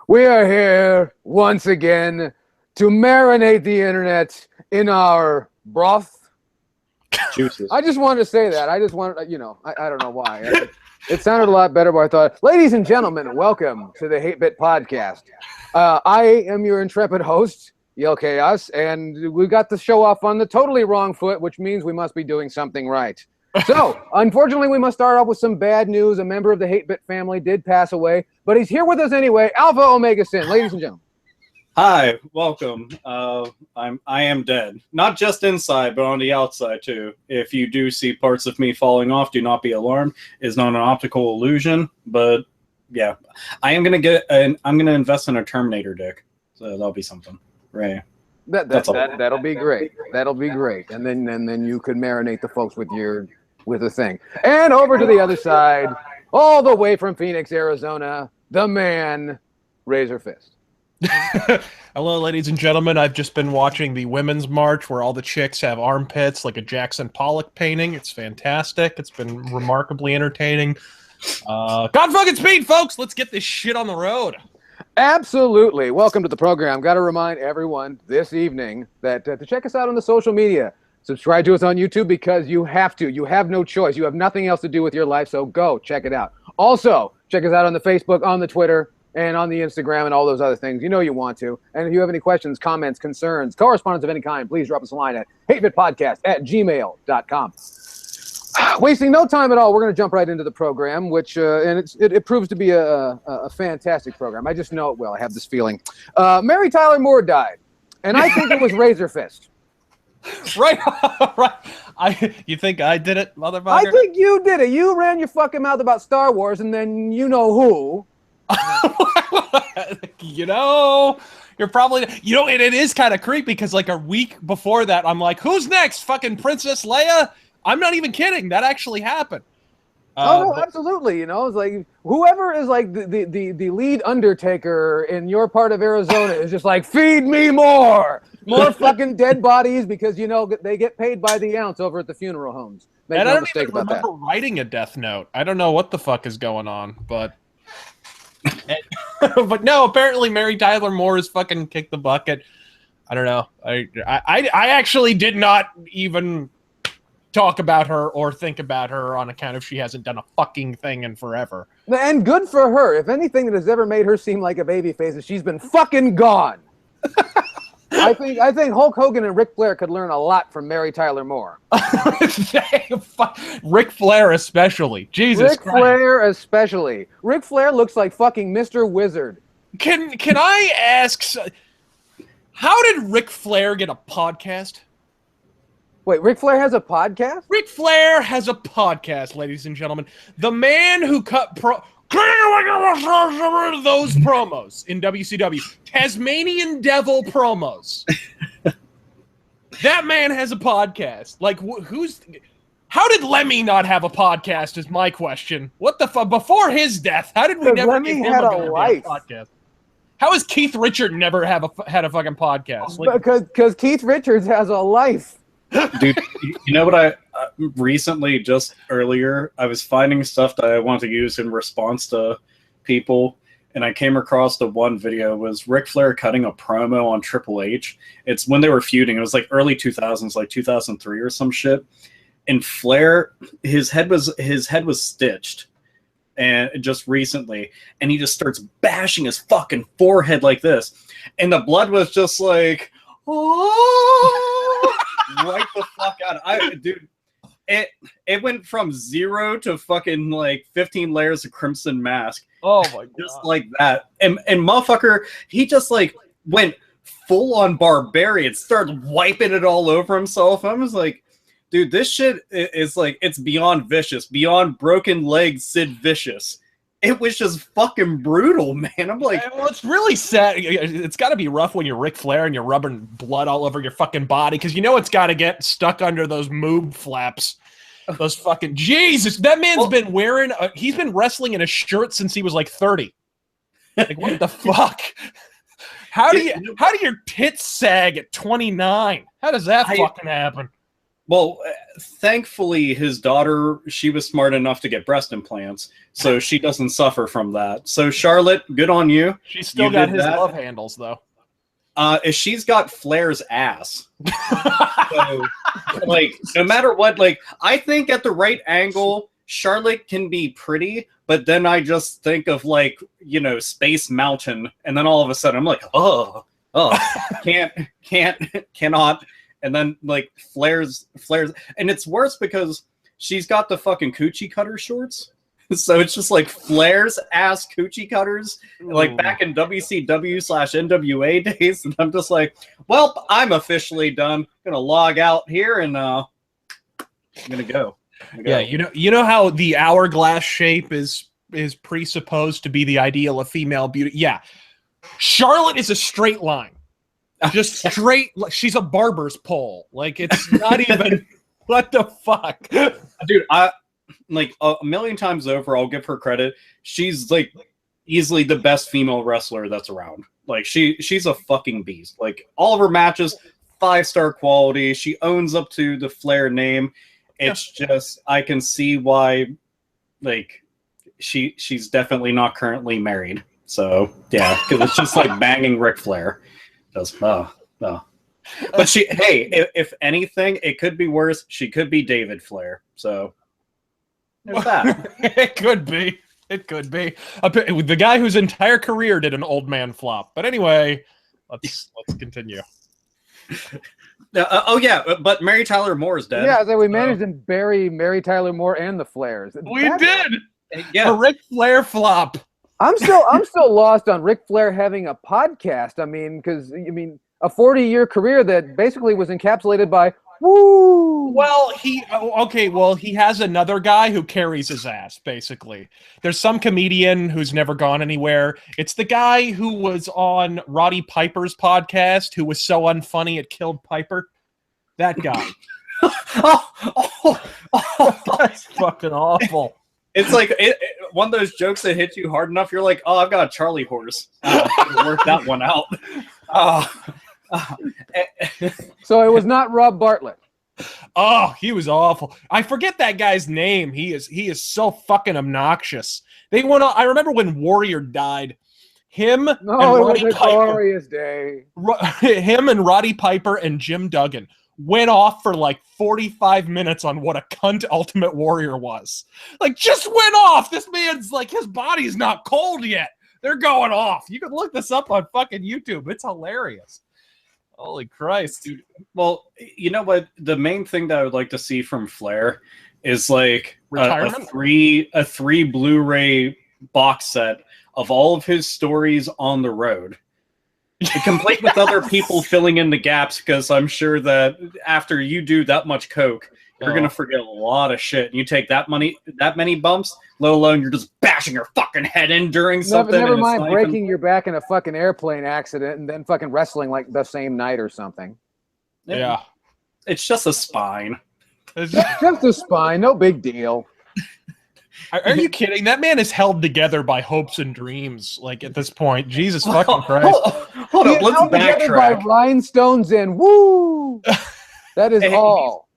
We are here once again to marinate the internet in our broth. Juices. I just wanted to say that. I just wanted, I don't know why. It sounded a lot better, but I thought, ladies and gentlemen, welcome to the Hate Bit Podcast. I am your intrepid host, Yell Chaos, and we got the show off on the totally wrong foot, which means we must be doing something right. So, unfortunately, we must start off with some bad news. A member of the Hate Bit family did pass away, but he's here with us anyway. Alpha Omega Sin, ladies and gentlemen. Hi, welcome. I am dead. Not just inside, but on the outside too. If you do see parts of me falling off, do not be alarmed. It's not an optical illusion, but yeah, I'm gonna invest in a Terminator dick, so that'll be something. Right. That'll be great. That'll be great. And then you could marinate the folks with the thing. And over to the other side, all the way from Phoenix, Arizona, the man, Razor Fist. Hello, ladies and gentlemen. I've just been watching the Women's March where all the chicks have armpits like a Jackson Pollock painting. It's fantastic. It's been remarkably entertaining. God fucking speed, folks. Let's get this shit on the road. Absolutely. Welcome to the program. Got to remind everyone this evening that to check us out on the social media. Subscribe to us on YouTube because you have to. You have no choice. You have nothing else to do with your life, so go check it out. Also, check us out on the Facebook, on the Twitter, and on the Instagram and all those other things. You know you want to. And if you have any questions, comments, concerns, correspondence of any kind, please drop us a line at hatebitpodcast@gmail.com. Wasting no time at all, we're going to jump right into the program, which it proves to be a fantastic program. I just know it will. I have this feeling. Mary Tyler Moore died, and I think it was Razor Fist. Right. You think I did it, motherfucker? I think you did it. You ran your fucking mouth about Star Wars, and then you know who. You're probably, and it is kind of creepy because like a week before that, I'm like, who's next? Fucking Princess Leia? I'm not even kidding. That actually happened. Absolutely. It's like whoever is like the lead Undertaker in your part of Arizona is just like, feed me more fucking dead bodies because they get paid by the ounce over at the funeral homes. Make no mistake about that. I don't remember writing a death note. I don't know what the fuck is going on, but but no. Apparently, Mary Tyler Moore has fucking kicked the bucket. I don't know. I actually did not even talk about her or think about her on account of she hasn't done a fucking thing in forever. And good for her. If anything that has ever made her seem like a babyface is she's been fucking gone. I think Hulk Hogan and Ric Flair could learn a lot from Mary Tyler Moore. Ric Flair especially. Jesus Ric Flair especially. Ric Flair looks like fucking Mr. Wizard. Can I ask, how did Ric Flair get a podcast? Wait, Ric Flair has a podcast? Ric Flair has a podcast, ladies and gentlemen. The man who cut those promos in WCW. Tasmanian Devil promos. That man has a podcast. Like, how did Lemmy not have a podcast is my question. What the fuck? Before his death, how did we never Lemmy had a life. Podcast? How has Keith Richards never had a fucking podcast? Like, because Keith Richards has a life. Dude, you know what I recently, just earlier, I was finding stuff that I want to use in response to people, and I came across the one video. It was Ric Flair cutting a promo on Triple H. It's when they were feuding. It was like early 2000s, like 2003 or some shit. And Flair, his head was stitched, and just recently, and he just starts bashing his fucking forehead like this, and the blood was just like, oh. Right the fuck out. Dude, it went from 0 to fucking like 15 layers of Crimson Mask. Oh my god. Just like that. And motherfucker, he just like went full on barbarian, started wiping it all over himself. I was like, dude, this shit is like, it's beyond vicious, beyond broken legs Sid Vicious. It was just fucking brutal, man. I'm like, well, it's really sad. It's got to be rough when you're Ric Flair and you're rubbing blood all over your fucking body because it's got to get stuck under those moob flaps. Those fucking Jesus. That man's been wearing. He's been wrestling in a shirt since he was like 30. Like what the fuck? How do your tits sag at 29? How does that fucking happen? Well, thankfully, his daughter, she was smart enough to get breast implants, so she doesn't suffer from that. So, Charlotte, good on you. She's still You got did his that. love handles, though. She's got Flair's ass. So, like, no matter what, like, I think at the right angle, Charlotte can be pretty, but then I just think of, like, you know, Space Mountain, and then all of a sudden I'm like, oh, cannot. And then, like, Flair's, and it's worse because she's got the fucking coochie cutter shorts. So it's just like Flair's ass coochie cutters, like back in WCW/NWA days. And I'm just like, well, I'm officially done. Gonna log out here and I'm gonna go. Yeah, you know how the hourglass shape is presupposed to be the ideal of female beauty. Yeah, Charlotte is a straight line, just straight. She's a barber's pole. Like, it's not even. What the fuck, dude? I like a million times over. I'll give her credit. She's like easily the best female wrestler that's around. Like, she's a fucking beast. Like, all of her matches, 5-star quality. She owns up to the Flair name. It's just, I can see why, like, she's definitely not currently married. So yeah, because it's just like banging Ric Flair. Just But if anything, it could be worse. She could be David Flair. So there's that. It could be. It could be. The guy whose entire career did an old man flop. But anyway, let's continue. But Mary Tyler Moore is dead. Yeah, so we managed to bury Mary Tyler Moore and the Flairs. We did. Yeah, a Ric Flair flop. I'm still lost on Ric Flair having a podcast. I mean, because a 40-year career that basically was encapsulated by woo. Well, he has another guy who carries his ass, basically. There's some comedian who's never gone anywhere. It's the guy who was on Roddy Piper's podcast who was so unfunny it killed Piper. That guy. That's fucking awful. It's like one of those jokes that hit you hard enough, you're like, oh, I've got a Charlie horse. Work that one out. So it was not Rob Bartlett. Oh, he was awful. I forget that guy's name. He is so fucking obnoxious. They went on. I remember when Warrior died. Him and Roddy glorious day. Him and Roddy Piper and Jim Duggan went off for like 45 minutes on what a cunt Ultimate Warrior was. Like, just went off. This man's like, his body's not cold yet. They're going off. You can look this up on fucking YouTube. It's hilarious. Holy Christ, dude. Well, you know what? The main thing that I would like to see from Flair is like a three Blu-ray box set of all of his stories on the road. Complete with other people filling in the gaps, because I'm sure that after you do that much coke, you're gonna forget a lot of shit. You take that many bumps, let alone you're just bashing your fucking head in during something. Never mind breaking your back in a fucking airplane accident and then fucking wrestling like the same night or something. Yeah, it's just a spine. It's just a spine, no big deal. Are you kidding? That man is held together by hopes and dreams. Like, at this point, Jesus fucking Christ. Hold up, let's backtrack. By rhinestones and woo. That is all.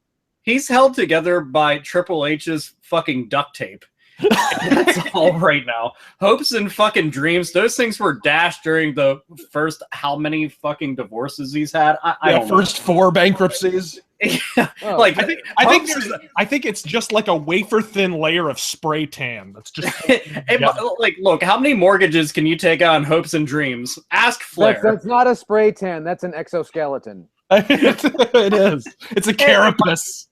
He's held together by Triple H's fucking duct tape. That's all right now. Hopes and fucking dreams. Those things were dashed during the first how many fucking divorces he's had? I don't know. First 4 bankruptcies. Yeah. Like I think it's just like a wafer thin layer of spray tan. That's just like, look, how many mortgages can you take on hopes and dreams? Ask Flair. That's not a spray tan. That's an exoskeleton. It is. It's a carapace.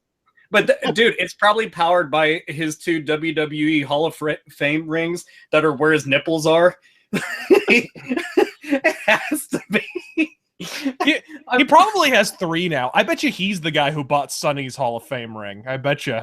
But dude, it's probably powered by his 2 WWE Hall of Fame rings that are where his nipples are. It has to be. He probably has 3 now. I bet you he's the guy who bought Sonny's Hall of Fame ring. I bet you.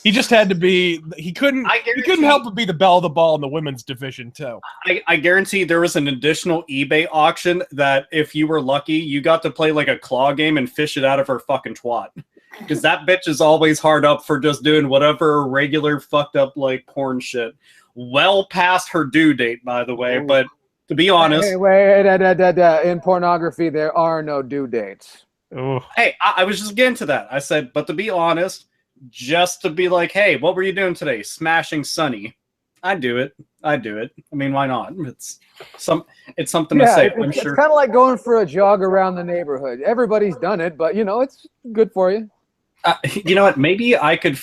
He just had to be. He couldn't help but be the belle of the ball in the women's division too. I guarantee there was an additional eBay auction that if you were lucky, you got to play like a claw game and fish it out of her fucking twat. Because that bitch is always hard up for just doing whatever regular fucked up like porn shit. Well past her due date, by the way. But to be honest, wait, in pornography there are no due dates. Ooh. Hey, I was just getting to that. I said, but to be honest, just to be like, hey, what were you doing today? Smashing Sunny. I do it. I mean, why not? It's something to say. I'm It's sure. kind of like going for a jog around the neighborhood. Everybody's done it, but it's good for you. You know what? Maybe I could.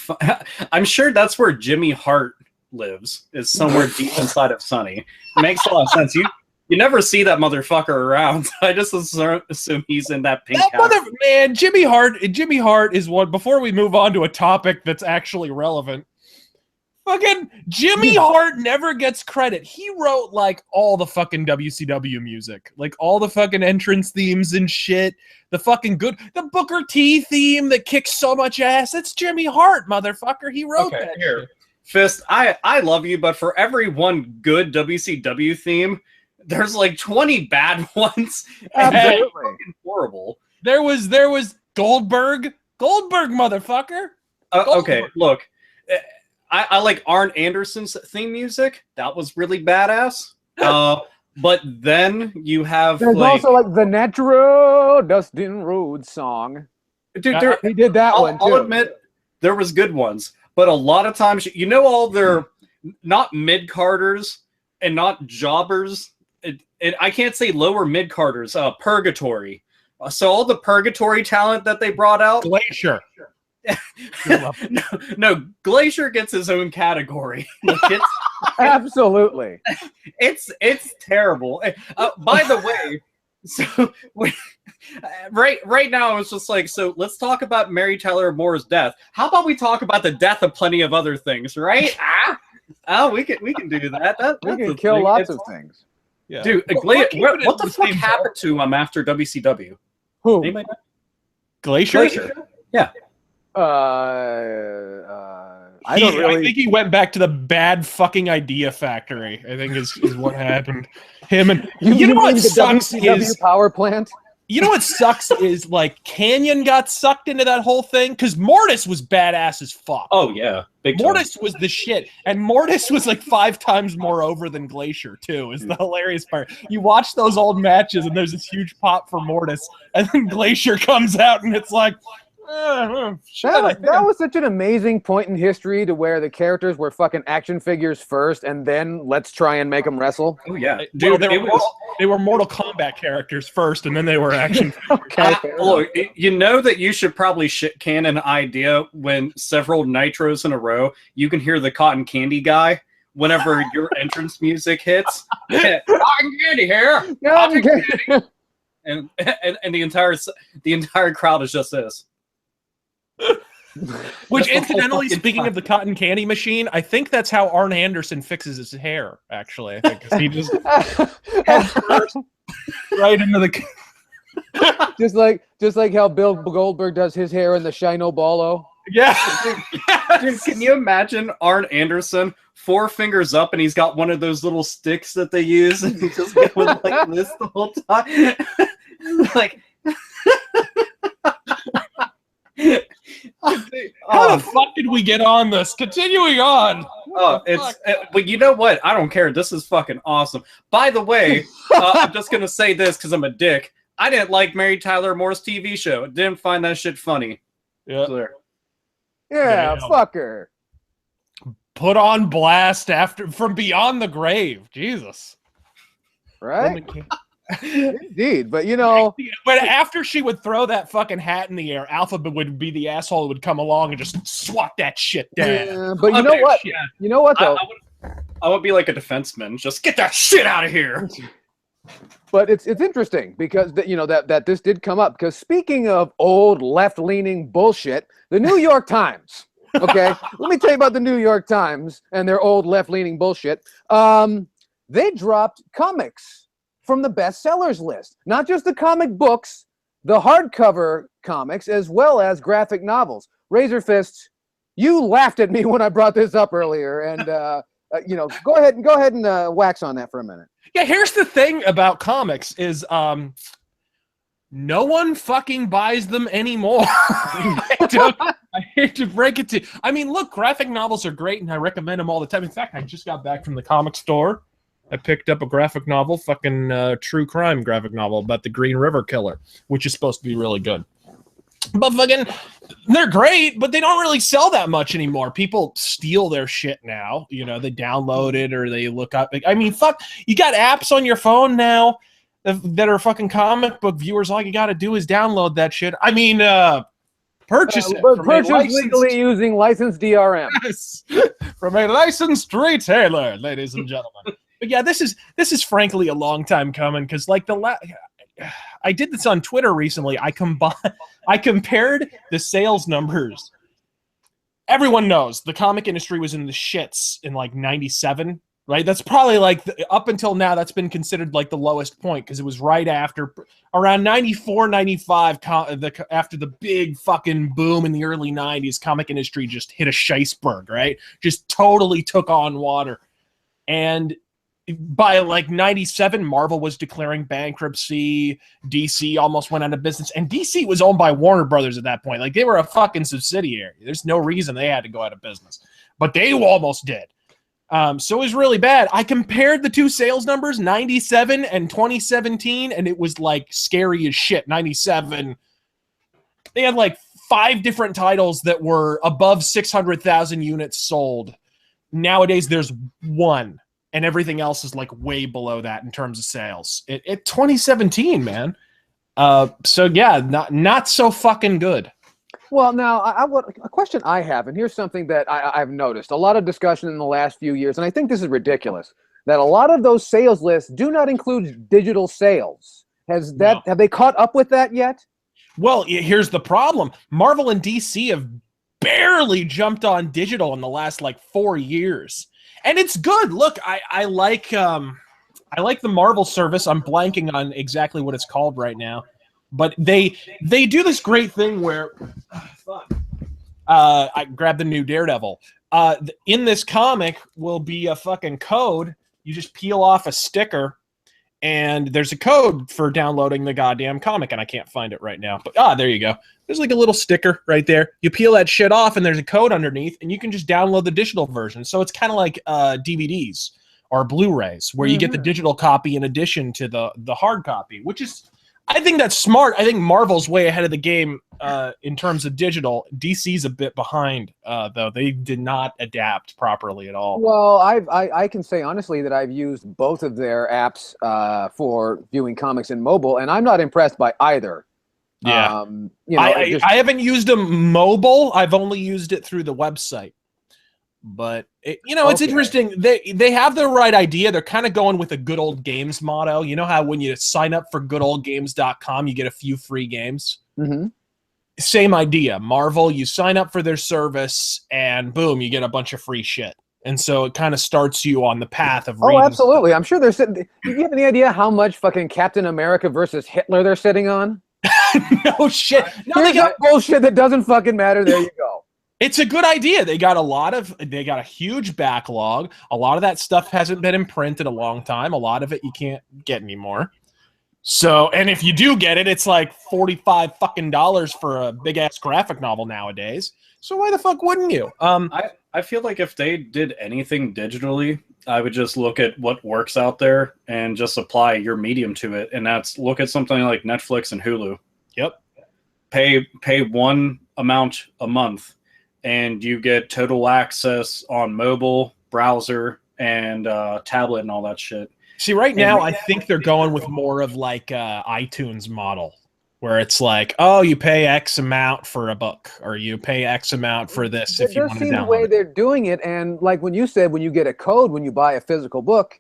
I'm sure that's where Jimmy Hart lives. Is somewhere deep inside of Sunny. It makes a lot of sense. You never see that motherfucker around. I just assume he's in that pink house. Man, Jimmy Hart is one. Before we move on to a topic that's actually relevant, fucking Jimmy Hart never gets credit. He wrote like all the fucking WCW music, like all the fucking entrance themes and shit. The Booker T theme that kicks so much ass. It's Jimmy Hart, motherfucker. He wrote that shit. Fist, I love you, but for every one good WCW theme, there's like 20 bad ones. Absolutely. Fucking horrible. There was Goldberg, motherfucker. Okay, look, I like Arn Anderson's theme music. That was really badass. But then you have there's also like the Natural Dustin Rhodes song. Dude, he did that one too. I'll admit there was good ones, but a lot of times, all their not mid-carders and not jobbers. I can't say lower mid-carders. Purgatory. So all the Purgatory talent that they brought out. Glacier. no, Glacier gets his own category. Absolutely. It's terrible. By the way, so right now it's just like, so let's talk about Mary Tyler Moore's death. How about we talk about the death of plenty of other things, right? We can do that. We can kill lots of things. Yeah. Dude, what the fuck happened to him after WCW? Who? Anybody know? Glacier? Yeah. I think he went back to the bad fucking idea factory. I think is what happened. Him and you know what sucks is power plant. You know what sucks is like Canyon got sucked into that whole thing because Mortis was badass as fuck. Oh yeah, big Mortis was the shit, and Mortis was like 5 times more over than Glacier too. Is the hilarious part. You watch those old matches, and there's this huge pop for Mortis, and then Glacier comes out, and it's like. That was such an amazing point in history to where the characters were fucking action figures first, and then let's try and make them wrestle. Oh yeah, dude, they were Mortal Kombat characters first, and then they were action. Okay. Look, you know that you should probably shit can an idea when several nitros in a row, you can hear the cotton candy guy whenever your entrance music hits. Cotton candy here, cotton candy, and the entire crowd is just this. Which, incidentally, speaking of the cotton candy machine, I think that's how Arn Anderson fixes his hair. Actually, I think 'cause he just right into the just like how Bill Goldberg does his hair in the Shino Bolo. Yeah. Dude, can you imagine Arn Anderson 4 fingers up and he's got one of those little sticks that they use and he's just going like this the whole time? Like how the fuck did we get on this? Continuing on. But you know what? I don't care. This is fucking awesome. By the way, I'm just gonna say this because I'm a dick. I didn't like Mary Tyler Moore's TV show. I didn't find that shit funny. Yeah, fuck her. Put on blast from beyond the grave. Jesus. Right? Indeed, but but after she would throw that fucking hat in the air, Alpha would be the asshole who would come along and just swat that shit down. But you know what? Shit. You know what though? I would be like a defenseman. Just get that shit out of here. But it's interesting because that this did come up because speaking of old left-leaning bullshit, the New York Times. Okay, let me tell you about the New York Times and their old left-leaning bullshit. They dropped comics from the bestsellers list, not just the comic books, the hardcover comics, as well as graphic novels. Razor Fist, you laughed at me when I brought this up earlier, and go ahead and wax on that for a minute. Yeah, here's the thing about comics is no one fucking buys them anymore. I hate to break it to you. I mean, look, graphic novels are great, and I recommend them all the time. In fact, I just got back from the comic store. I picked up a graphic novel, true crime graphic novel about the Green River Killer, which is supposed to be really good. But fucking, they're great, but they don't really sell that much anymore. People steal their shit now. You know, they download it or they look up. I mean, fuck, you got apps on your phone now that are fucking comic book viewers. All you got to do is download that shit. I mean, purchase it. Purchase legally using licensed DRM. Yes. From a licensed retailer, ladies and gentlemen. But yeah, this is frankly a long time coming because like I did this on Twitter recently. I compared the sales numbers. Everyone knows the comic industry was in the shits in like 97, right? That's probably like up until now, that's been considered like the lowest point because it was right after around 94, 95, after the big fucking boom in the early 90s, comic industry just hit a iceberg, right? Just totally took on water. And by like 97, Marvel was declaring bankruptcy. DC almost went out of business. And DC was owned by Warner Brothers at that point. Like, they were a fucking subsidiary. There's no reason they had to go out of business. But they almost did. So it was really bad. I compared the two sales numbers, 97 and 2017, and it was like scary as shit. 97, they had like 5 different titles that were above 600,000 units sold. Nowadays, there's 1. And everything else is like way below that in terms of sales. It 2017, man. So yeah, not so fucking good. Well, now a question I have, and here's something that I've noticed: a lot of discussion in the last few years, and I think this is ridiculous. That a lot of those sales lists do not include digital sales. Have they caught up with that yet? Well, here's the problem: Marvel and DC have barely jumped on digital in the last like 4 years. And it's good. Look, I like the Marvel service. I'm blanking on exactly what it's called right now, but they do this great thing where, I grabbed the new Daredevil. In this comic will be a fucking code. You just peel off a sticker, and there's a code for downloading the goddamn comic, and I can't find it right now. But there you go. There's like a little sticker right there. You peel that shit off, and there's a code underneath, and you can just download the digital version. So it's kind of like DVDs or Blu-rays, where you get the digital copy in addition to the hard copy, which is, I think that's smart. I think Marvel's way ahead of the game in terms of digital. DC's a bit behind, though. They did not adapt properly at all. Well, I can say honestly that I've used both of their apps for viewing comics in mobile, and I'm not impressed by either. Yeah, I haven't used them mobile. I've only used it through the website. But it's interesting. They have the right idea. They're kind of going with a good old games motto. You know how when you sign up for goodoldgames.com, you get a few free games? Mm-hmm. Same idea. Marvel, you sign up for their service, and boom, you get a bunch of free shit. And so it kind of starts you on the path of reading. Oh, absolutely. I'm sure they're sitting. Do you have any idea how much fucking Captain America versus Hitler they're sitting on? No shit. No, they got bullshit that doesn't fucking matter. There you go. It's a good idea. They got a huge backlog. A lot of that stuff hasn't been in print in a long time. A lot of it you can't get anymore. So, and if you do get it, it's like $45 fucking for a big ass graphic novel nowadays. So why the fuck wouldn't you? I feel like if they did anything digitally, I would just look at what works out there and just apply your medium to it. And that's look at something like Netflix and Hulu. Yep. Pay one amount a month, and you get total access on mobile, browser, and tablet and all that shit. See, right now, I think they're going with more of like iTunes model, where it's like, oh, you pay X amount for a book, or you pay X amount for this if you want to download it. The way they're doing it, and like when you said, when you get a code when you buy a physical book,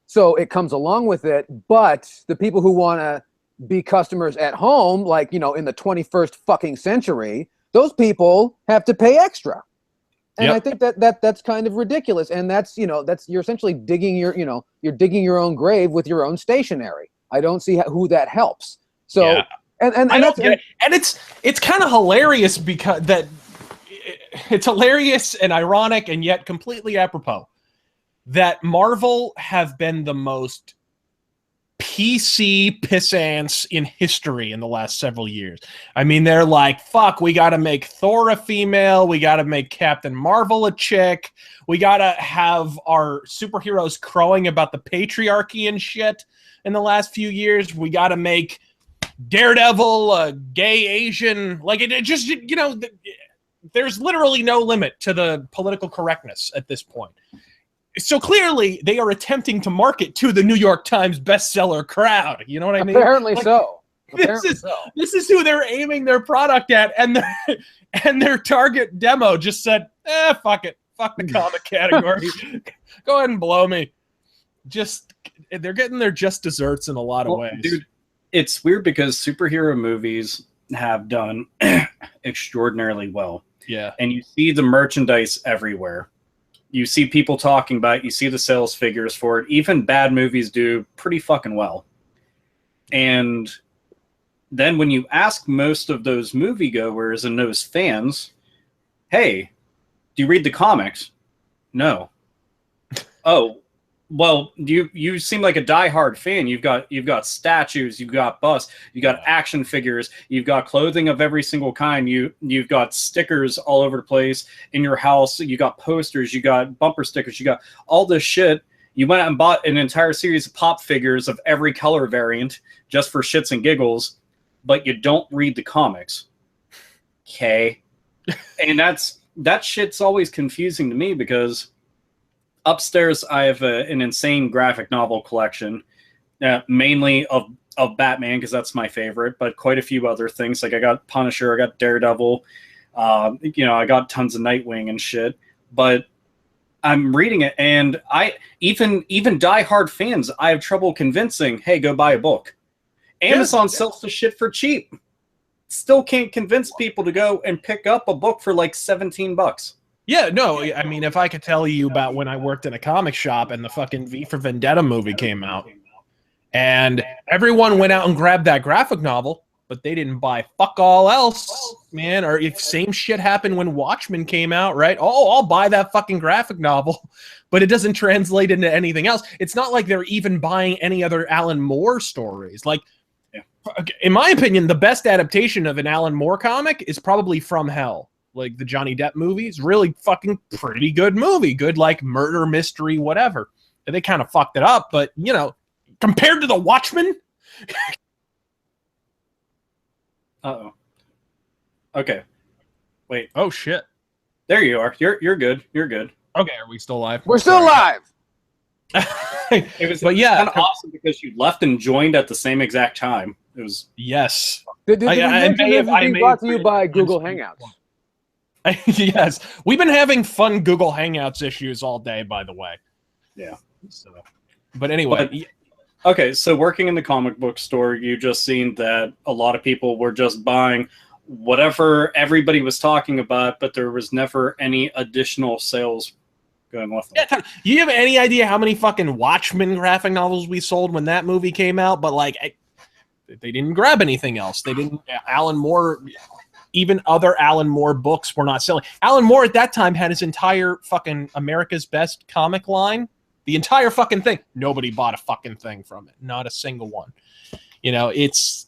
so it comes along with it, but the people who want to be customers at home, like, in the 21st fucking century, those people have to pay extra. And I think that's kind of ridiculous. And that's you're essentially digging you're digging your own grave with your own stationery. I don't see who that helps. So, yeah. And it's kind of hilarious because it's hilarious and ironic and yet completely apropos that Marvel have been the most PC pissants in history in the last several years. I mean, they're like, fuck, we got to make Thor a female. We got to make Captain Marvel a chick. We got to have our superheroes crowing about the patriarchy and shit in the last few years. We got to make Daredevil, gay Asian, like it just, there's literally no limit to the political correctness at this point. So clearly they are attempting to market to the New York Times bestseller crowd. You know what I mean? Apparently so. This is who they're aiming their product at, and their target demo just said, fuck it. Fuck the comic category. Go ahead and blow me. They're getting their just desserts in a lot of ways. Dude, it's weird because superhero movies have done extraordinarily well. Yeah. And you see the merchandise everywhere. You see people talking about it. You see the sales figures for it. Even bad movies do pretty fucking well. And then when you ask most of those moviegoers and those fans, hey, do you read the comics? No. Oh, well, you seem like a diehard fan. You've got statues, you've got busts, you've got action figures, you've got clothing of every single kind. You've got stickers all over the place in your house. You got posters, you got bumper stickers, you got all this shit. You went out and bought an entire series of pop figures of every color variant just for shits and giggles, but you don't read the comics. Okay. And that shit's always confusing to me because upstairs I have an insane graphic novel collection, mainly of Batman because that's my favorite, but quite a few other things. Like I got Punisher, I got Daredevil, I got tons of Nightwing and shit. But I'm reading it, and I even diehard fans, I have trouble convincing, hey, go buy a book. Amazon sells the shit for cheap. Still can't convince people to go and pick up a book for like $17. Yeah, no, I mean, if I could tell you about when I worked in a comic shop and the fucking V for Vendetta movie came out, and everyone went out and grabbed that graphic novel, but they didn't buy fuck all else, man. Or if same shit happened when Watchmen came out, right? Oh, I'll buy that fucking graphic novel, but it doesn't translate into anything else. It's not like they're even buying any other Alan Moore stories. Like, in my opinion, the best adaptation of an Alan Moore comic is probably From Hell. Like the Johnny Depp movie is really fucking pretty good movie. Good, like murder mystery, whatever. And they kind of fucked it up, but compared to the Watchmen. Uh-oh. Okay. Wait. Oh shit. There you are. You're good. You're good. Okay, are we still live? We're still live. It was kind of awesome because you left and joined at the same exact time. It was yes. Did we mention this is being brought to you by Google Hangouts? Yes, we've been having fun Google Hangouts issues all day, by the way. Yeah. But anyway. Okay, so working in the comic book store, you just seen that a lot of people were just buying whatever everybody was talking about, but there was never any additional sales going with them. Yeah, you have any idea how many fucking Watchmen graphic novels we sold when that movie came out? But like, they didn't grab anything else. They didn't. Alan Moore. Even other Alan Moore books were not selling. Alan Moore at that time had his entire fucking America's Best comic line. The entire fucking thing. Nobody bought a fucking thing from it. Not a single one. It's...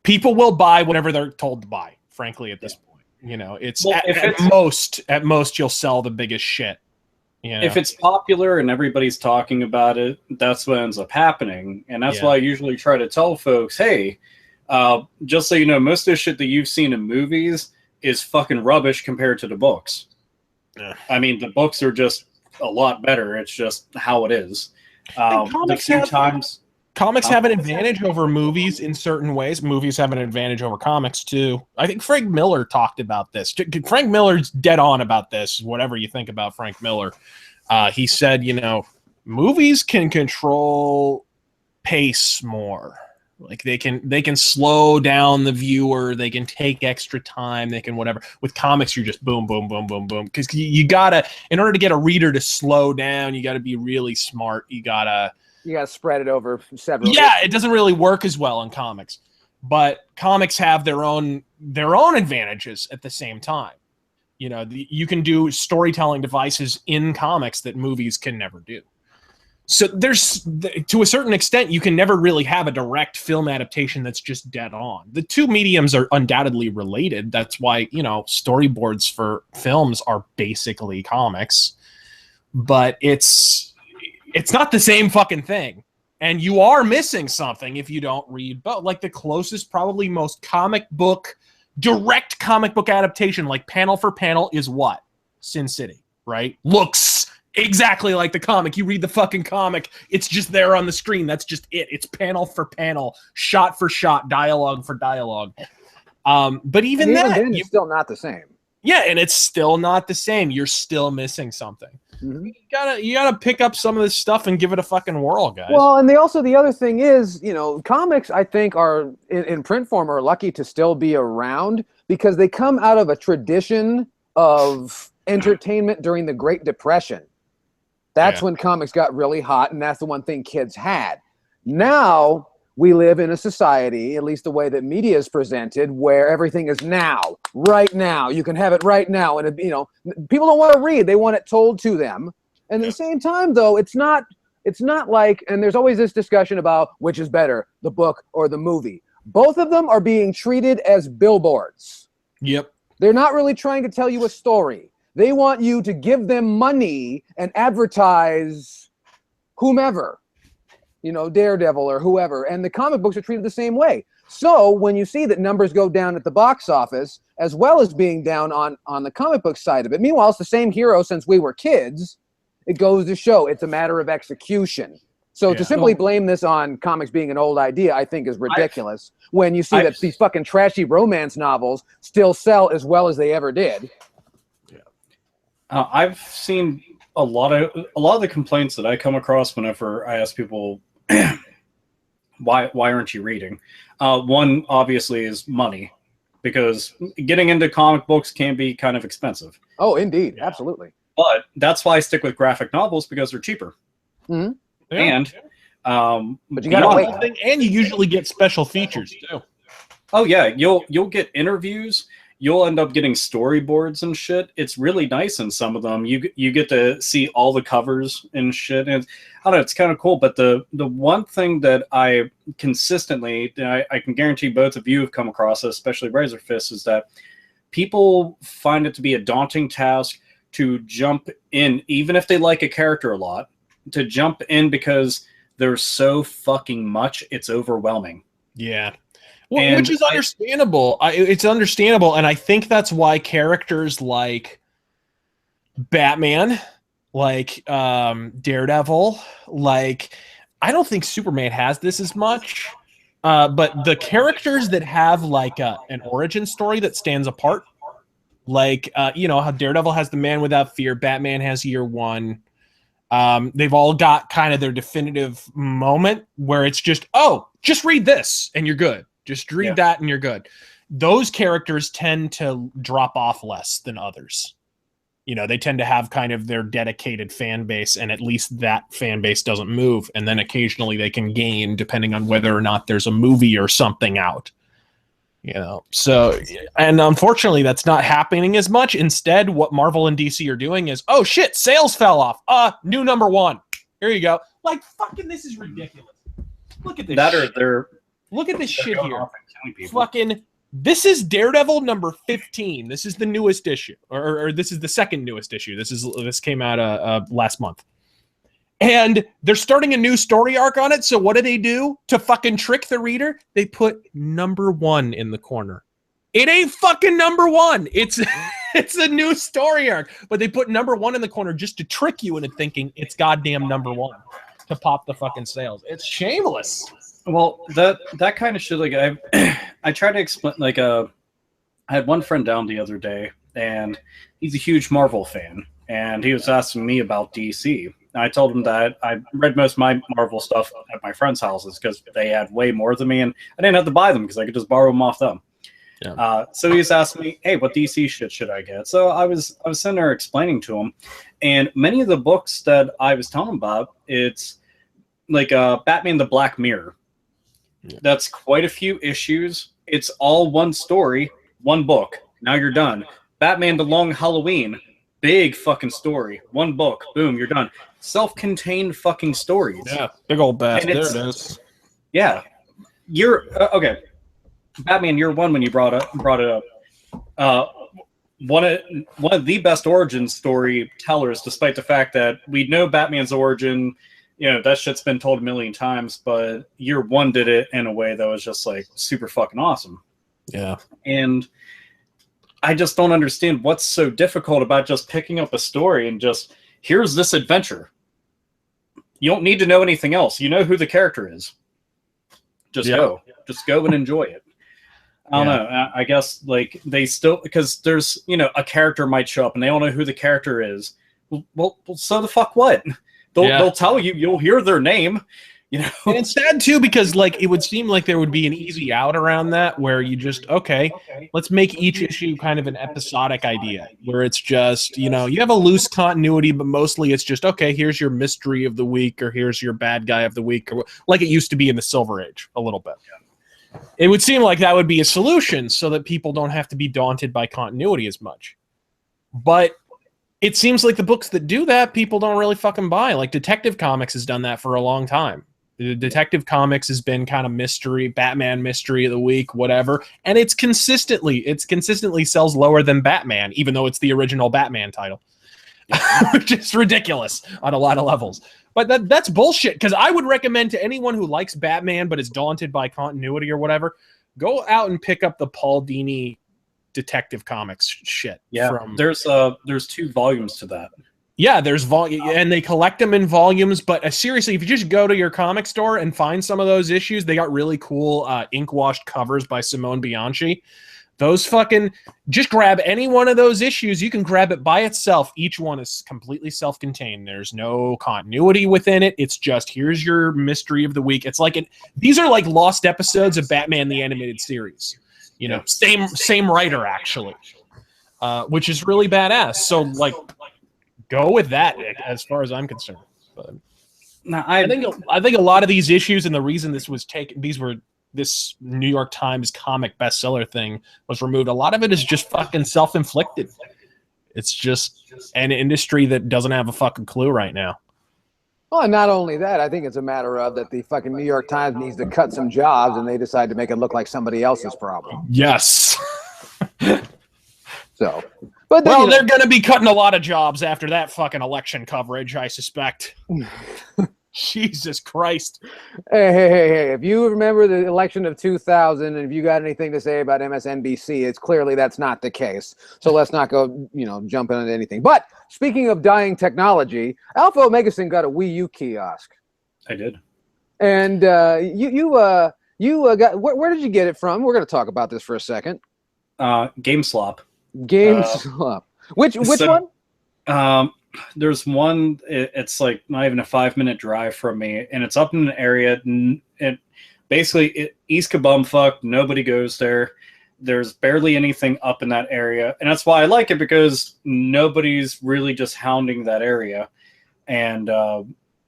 people will buy whatever they're told to buy, frankly, at this point. It's at most you'll sell the biggest shit. If it's popular and everybody's talking about it, that's what ends up happening. And that's why I usually try to tell folks, hey, just so you know, most of the shit that you've seen in movies is fucking rubbish compared to the books. Yeah. I mean, the books are just a lot better. It's just how it is. Comics have an advantage over movies in certain ways. Movies have an advantage over comics too. I think Frank Miller talked about this. Frank Miller's dead on about this. Whatever you think about Frank Miller, he said, movies can control pace more. Like they can slow down the viewer. They can take extra time. They can whatever. With comics, you're just boom, boom, boom, boom, boom. Because you gotta, in order to get a reader to slow down, you gotta be really smart. You gotta spread it over several. Yeah, it doesn't really work as well in comics, but comics have their own advantages at the same time. You can do storytelling devices in comics that movies can never do. So there's, to a certain extent, you can never really have a direct film adaptation that's just dead on. The two mediums are undoubtedly related. That's why, storyboards for films are basically comics. But it's not the same fucking thing. And you are missing something if you don't read both. Like the closest, probably most direct comic book adaptation, like panel for panel, is what? Sin City, right? Looks exactly like the comic. You read the fucking comic, it's just there on the screen. That's just it. It's panel for panel, shot for shot, dialogue for dialogue. But even then, it's still not the same. Yeah, and it's still not the same. You're still missing something. Mm-hmm. You gotta pick up some of this stuff and give it a fucking whirl, guys. Well, and the other thing is, comics, I think, are in print form are lucky to still be around because they come out of a tradition of entertainment during the Great Depression. That's when comics got really hot, and that's the one thing kids had. Now we live in a society, at least the way that media is presented, where everything is now, right now. You can have it right now, and people don't want to read; they want it told to them. And at the same time, though, it's not like, and there's always this discussion about which is better, the book or the movie. Both of them are being treated as billboards. Yep. They're not really trying to tell you a story. They want you to give them money and advertise whomever, Daredevil or whoever. And the comic books are treated the same way. So when you see that numbers go down at the box office, as well as being down on the comic book side of it, meanwhile, it's the same hero since we were kids, it goes to show it's a matter of execution. So to simply blame this on comics being an old idea, I think is ridiculous. When you see that these fucking trashy romance novels still sell as well as they ever did. I've seen a lot of the complaints that I come across whenever I ask people, why aren't you reading? One obviously is money, because getting into comic books can be kind of expensive. Oh, indeed, absolutely. But that's why I stick with graphic novels, because they're cheaper. Mm-hmm. Yeah. And but you gotta wait. And you usually get special features too. Oh yeah, you'll get interviews. You'll end up getting storyboards and shit. It's really nice in some of them. You get to see all the covers and shit. And I don't know, it's kind of cool. But the one thing that I consistently, I can guarantee both of you have come across, especially Razor Fist, is that people find it to be a daunting task to jump in, even if they like a character a lot, to jump in because there's so fucking much, it's overwhelming. Yeah. Well, which is understandable. It's understandable, and I think that's why characters like Batman, like Daredevil, like I don't think Superman has this as much, but the characters that have like an origin story that stands apart, like how Daredevil has the Man Without Fear, Batman has Year One. They've all got kind of their definitive moment where it's just read this and you're good. Just read that and you're good. Those characters tend to drop off less than others. They tend to have kind of their dedicated fan base, and at least that fan base doesn't move. And then occasionally they can gain depending on whether or not there's a movie or something out. So, and unfortunately that's not happening as much. Instead, what Marvel and DC are doing is, oh shit, sales fell off. New number one. Here you go. Like, fucking, this is ridiculous. Look at this. Look at this shit here. Fucking, this is Daredevil number 15. This is the newest issue, or this is the second newest issue. This came out last month. And they're starting a new story arc on it. So what do? To fucking trick the reader, they put number 1 in the corner. It ain't fucking number 1. It's a new story arc. But they put number 1 in the corner just to trick you into thinking it's goddamn number 1 to pop the fucking sales. It's shameless. Well, that kind of shit, like I try to explain, like I had one friend down the other day, and he's a huge Marvel fan, and he was asking me about DC. And I told him that I read most of my Marvel stuff at my friends' houses because they had way more than me, and I didn't have to buy them because I could just borrow them off them. Yeah. So he was asking me, hey, what DC shit should I get? So I was sitting there explaining to him, and many of the books that I was telling him about, it's like Batman the Black Mirror. Yeah. That's quite a few issues. It's all one story, one book. Now you're done. Batman the Long Halloween, big fucking story. One book, boom, you're done. Self-contained fucking stories. Yeah, big old bass. There it is. Yeah. You're okay. Batman Year One, when you brought it up. One of the best origin story tellers, despite the fact that we know Batman's origin you know, that shit's been told a million times, but year one did it in a way that was just like super fucking awesome. Yeah. And I just don't understand what's so difficult about just picking up a story and just, here's this adventure. You don't need to know anything else. You know who the character is. Just go. Just go and enjoy it. I don't know. I guess like they still, because there's, you know, a character might show up and they don't know who the character is. Well, so the fuck what? They'll tell you. You'll hear their name. You know, and it's sad too because like it would seem like there would be an easy out around that where you just let's make each issue kind of an episodic idea where it's just, you know, you have a loose continuity, but mostly it's just here's your mystery of the week or here's your bad guy of the week, or like it used to be in the Silver Age a little bit. It would seem like that would be a solution so that people don't have to be daunted by continuity as much. But it seems like the books that do that, people don't really fucking buy. Like Detective Comics has done that for a long time. The Detective Comics has been kind of mystery, Batman mystery of the week, whatever. And it's consistently sells lower than Batman, even though it's the original Batman title. Which is ridiculous on a lot of levels. But that's bullshit, because I would recommend to anyone who likes Batman but is daunted by continuity or whatever, go out and pick up the Paul Dini Detective Comics shit. Yeah, there's 2 volumes to that. Yeah, there's and they collect them in volumes. But seriously, if you just go to your comic store and find some of those issues, they got really cool ink washed covers by Simone Bianchi. Those fucking, just grab any one of those issues. You can grab it by itself. Each one is completely self-contained. There's no continuity within it. It's just, here's your mystery of the week. It's like these are like lost episodes of Batman the Animated Series. You know, same writer actually, which is really badass. So like, go with that as far as I'm concerned. But no, I think a lot of these issues, and the reason this was taken, this New York Times comic bestseller thing was removed. A lot of it is just fucking self-inflicted. It's just an industry that doesn't have a fucking clue right now. Well, and not only that, I think it's a matter of that the fucking New York Times needs to cut some jobs, and they decide to make it look like somebody else's problem. Yes. So, but then, well, they're going to be cutting a lot of jobs after that fucking election coverage, I suspect. Jesus Christ. Hey. If you remember the election of 2000, and if you got anything to say about MSNBC, it's clearly that's not the case. So let's not go, jumping into anything. But speaking of dying technology, Alpha Omegason got a Wii U kiosk. I did. And you got, where did you get it from? We're going to talk about this for a second. GameSlop. GameSlop. Which one? There's one, it's like not even a 5-minute drive from me, and it's up in an area, basically East Kabumfuck, nobody goes there. There's barely anything up in that area, and that's why I like it, because nobody's really just hounding that area. And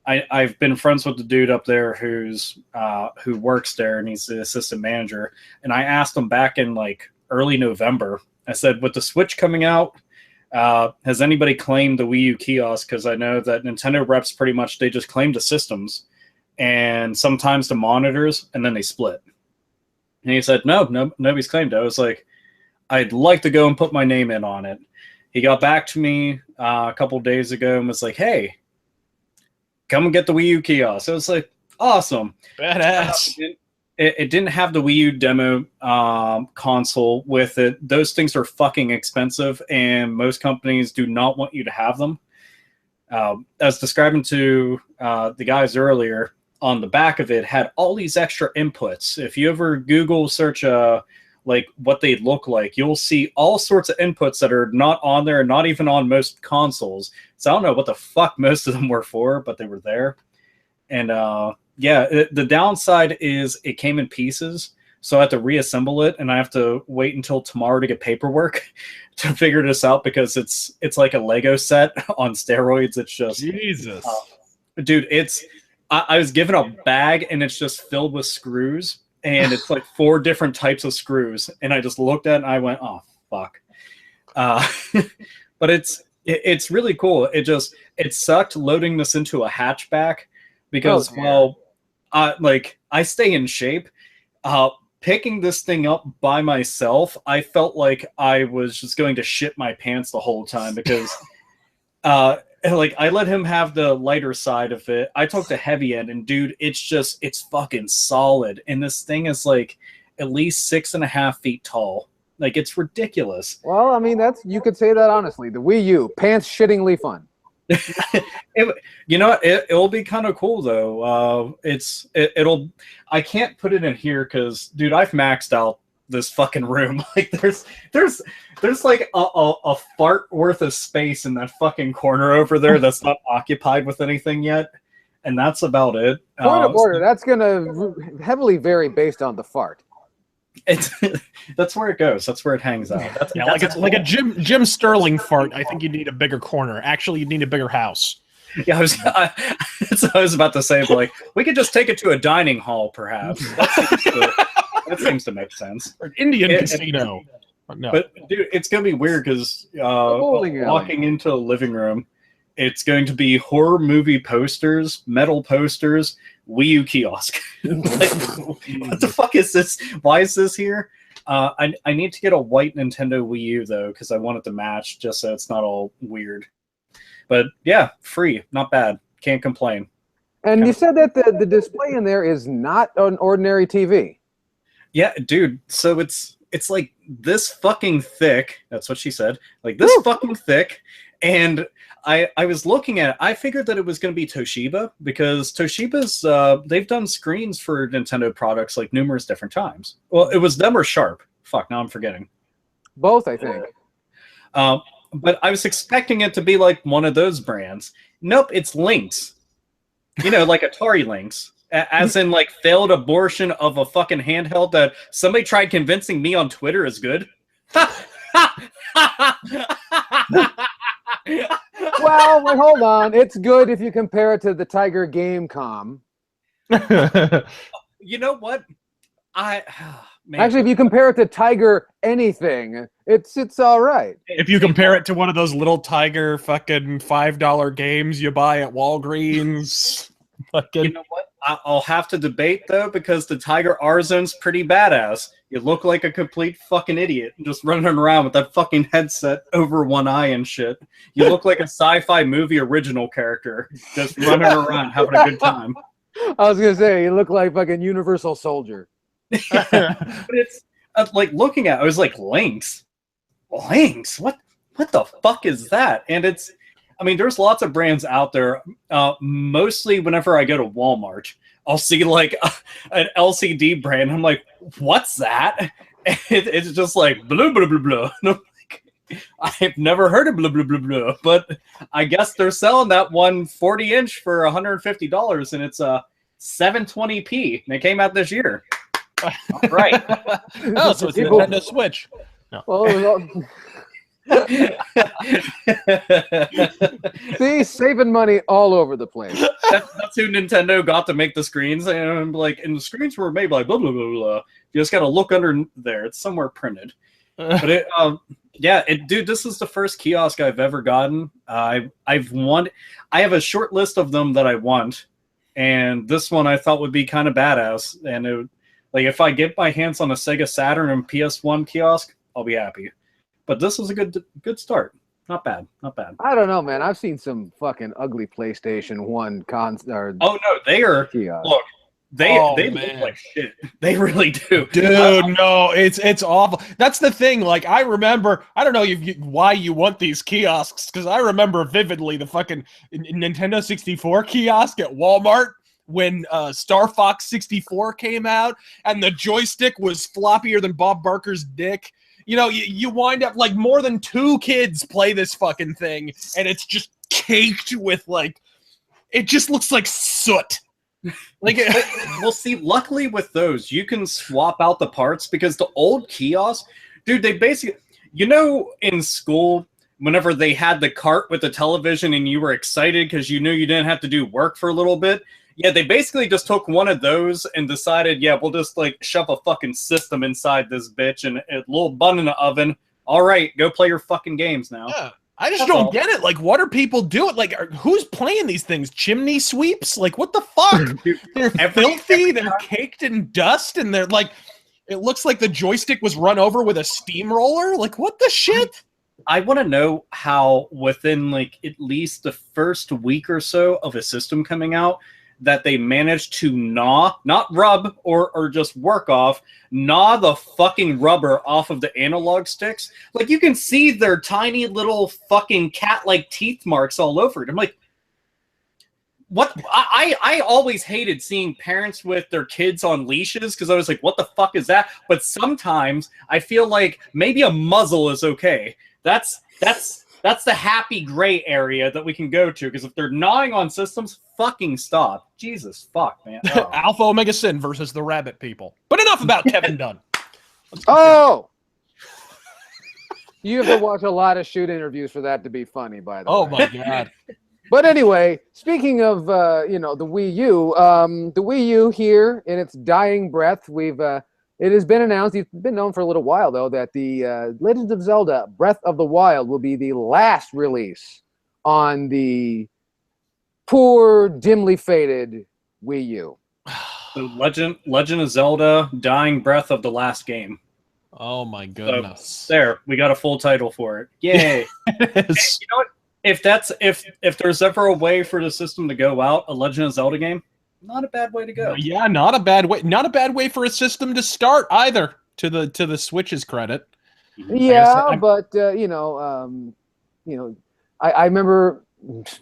I've been friends with the dude up there who works there, and he's the assistant manager. And I asked him back in like early November, I said, with the Switch coming out, has anybody claimed the Wii U kiosk? Because I know that Nintendo reps pretty much, they just claim the systems and sometimes the monitors, and then they split. And he said, no, nobody's claimed it. I was like, I'd like to go and put my name in on it. He got back to me a couple of days ago and was like, hey, come and get the Wii U kiosk. I was like, awesome. Badass. It didn't have the Wii U demo console with it. Those things are fucking expensive, and most companies do not want you to have them. As describing to the guys earlier, on the back of it had all these extra inputs. If you ever Google search like what they look like, you'll see all sorts of inputs that are not on there, not even on most consoles. So I don't know what the fuck most of them were for, but they were there. And yeah, the downside is it came in pieces, so I have to reassemble it, and I have to wait until tomorrow to get paperwork to figure this out, because it's like a Lego set on steroids. It's just Jesus, dude. I was given a bag, and it's just filled with screws, and it's like 4 different types of screws, and I just looked at it and I went, oh fuck. But it's really cool. It sucked loading this into a hatchback, because I stay in shape. Picking this thing up by myself, I felt like I was just going to shit my pants the whole time, because like I let him have the lighter side of it. I took the heavy end, and dude, it's fucking solid. And this thing is like at least 6.5 feet tall. Like it's ridiculous. Well, I mean, you could say that honestly. The Wii U, pants shittingly fun. It'll be kind of cool though. I can't put it in here because, dude, I've maxed out this fucking room. Like there's like a fart worth of space in that fucking corner over there that's not occupied with anything yet, and that's about it. Point of order, that's gonna heavily vary based on the fart. That's where it goes. That's where it hangs out. Like a Jim Sterling fart. I think you need a bigger corner. Actually, you need a bigger house. Yeah, I was about to say, but like we could just take it to a dining hall, perhaps. That seems to make sense. Or an Indian casino. No. But dude, it's gonna be weird because walking into a living room, it's going to be horror movie posters, metal posters, Wii U kiosk. Like, what the fuck is this? Why is this here? I need to get a white Nintendo Wii U though, because I want it to match, just so it's not all weird. But yeah, free, not bad. Can't complain. And you said that the display in there is not an ordinary TV. Yeah, dude. So it's like this fucking thick. That's what she said. Like this fucking thick. And I was looking at it. I figured that it was going to be Toshiba because Toshiba's they've done screens for Nintendo products like numerous different times. Well, it was them or Sharp. Fuck, now I'm forgetting. Both, I think. But I was expecting it to be like one of those brands. Nope, it's Lynx. Like Atari Lynx. As in, like, failed abortion of a fucking handheld that somebody tried convincing me on Twitter is good. Well, hold on. It's good if you compare it to the Tiger Gamecom. You know what? Actually, if you compare it to Tiger anything, it's all right. If you compare it to one of those little Tiger fucking $5 games you buy at Walgreens. Fucking... You know what? I'll have to debate, though, because the Tiger R-Zone's pretty badass. You look like a complete fucking idiot just running around with that fucking headset over one eye and shit. You look like a sci-fi movie original character just running around having a good time. I was going to say, you look like fucking Universal Soldier. But it's like looking at it, I was like, Lynx? Lynx? What the fuck is that? And there's lots of brands out there. Mostly whenever I go to Walmart, I'll see like an LCD brand. I'm like, what's that? And it's just like, blah, blah, blah, blah. And I'm like, I've never heard of blah, blah, blah, blah. But I guess they're selling that one 40-inch for $150, and it's a 720p. And it came out this year. All right. Oh, so it's a Nintendo Switch. No. Well, see, saving money all over the place. That's who Nintendo got to make the screens, and I'm like, and the screens were made by blah blah blah blah. You just got to look under there; it's somewhere printed. But dude, this is the first kiosk I've ever gotten. I have a short list of them that I want, and this one I thought would be kind of badass. And like if I get my hands on a Sega Saturn and PS1 kiosk, I'll be happy. But this is a good start. Not bad. I don't know, man. I've seen some fucking ugly PlayStation 1 Oh no, they are. Kiosks. Look, they look like shit. They really do, dude. No, it's awful. That's the thing. Like I remember, I don't know why you want these kiosks, because I remember vividly the fucking Nintendo 64 kiosk at Walmart when Star Fox 64 came out, and the joystick was floppier than Bob Barker's dick. You wind up like more than 2 kids play this fucking thing, and it's just caked with like, it just looks like soot. Like, well, see, luckily with those, you can swap out the parts, because the old kiosks, dude, they basically, in school, whenever they had the cart with the television and you were excited because you knew you didn't have to do work for a little bit. Yeah, they basically just took one of those and decided, yeah, we'll just like shove a fucking system inside this bitch and a little bun in the oven. All right, go play your fucking games now. Yeah, I just don't get it. Like, what are people doing? Like, who's playing these things? Chimney sweeps? Like, what the fuck? Dude, they're filthy. They're caked in dust, and they're like, it looks like the joystick was run over with a steamroller. Like, what the shit? I want to know how within like at least the first week or so of a system coming out that they managed to not rub or just work off, gnaw the fucking rubber off of the analog sticks. Like you can see their tiny little fucking cat-like teeth marks all over it. I'm like, what? I always hated seeing parents with their kids on leashes because I was like, what the fuck is that? But sometimes I feel like maybe a muzzle is okay. That's the happy gray area that we can go to, because if they're gnawing on systems, fucking stop. Jesus fuck, man. Oh. Alpha Omega Sin versus the Rabbit people. But enough about Kevin Dunn. Oh! You have to watch a lot of shoot interviews for that to be funny, by the way. Oh my god. But anyway, speaking of the Wii U, the Wii U here in its dying breath, it has been announced, it's been known for a little while though, that the Legend of Zelda Breath of the Wild will be the last release on the poor, dimly faded Wii U. The Legend of Zelda Dying Breath of the Last Game. Oh my goodness. So, there, we got a full title for it. Yay. It is. You know what? If there's ever a way for the system to go out, a Legend of Zelda game, not a bad way to go. Yeah, not a bad way. Not a bad way for a system to start either. To the Switch's credit. Yeah, but I remember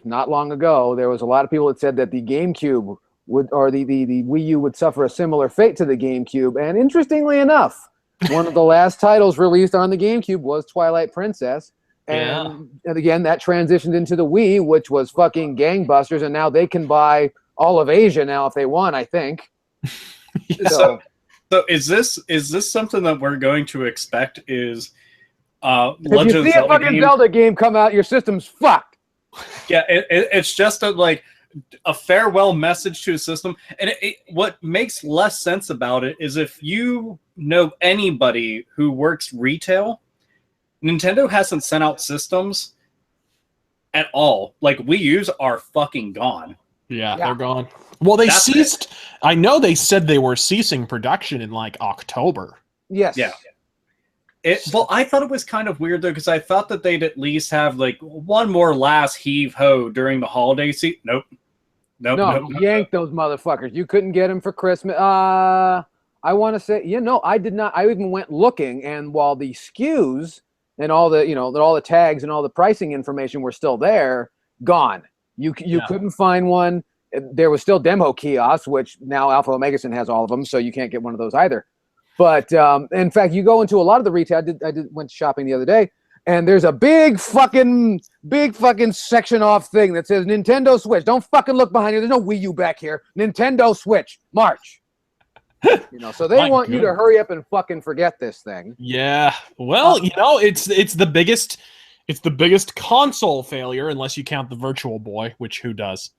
not long ago there was a lot of people that said that the GameCube would, or the Wii U would suffer a similar fate to the GameCube. And interestingly enough, one of the last titles released on the GameCube was Twilight Princess. And again, that transitioned into the Wii, which was fucking gangbusters, and now they can buy all of Asia now if they want, I think. Yeah. So is this something that we're going to expect? Is if you see a fucking Zelda game come out, your system's fucked. Yeah, it's just a farewell message to a system. And what makes less sense about it is if you know anybody who works retail, Nintendo hasn't sent out systems at all. Like, Wii U's are fucking gone. Yeah, they're gone. Well, they ceased. I know they said they were ceasing production in like October. Yes. Yeah. Well, I thought it was kind of weird though, because I thought that they'd at least have like one more last heave ho during the holiday season. Nope. No, yanked those motherfuckers. You couldn't get them for Christmas. I want to say, I did not. I even went looking, and while the SKUs and all the, all the tags and all the pricing information were still there, gone. You couldn't find one. There was still demo kiosks, which now Alpha Omega Sin has all of them, so you can't get one of those either. But in fact, you go into a lot of the retail. I went shopping the other day, and there's a big fucking section off thing that says Nintendo Switch. Don't fucking look behind you. There's no Wii U back here. Nintendo Switch, March. So they want you to hurry up and fucking forget this thing. Yeah. Well, it's the biggest console failure, unless you count the Virtual Boy, which who does?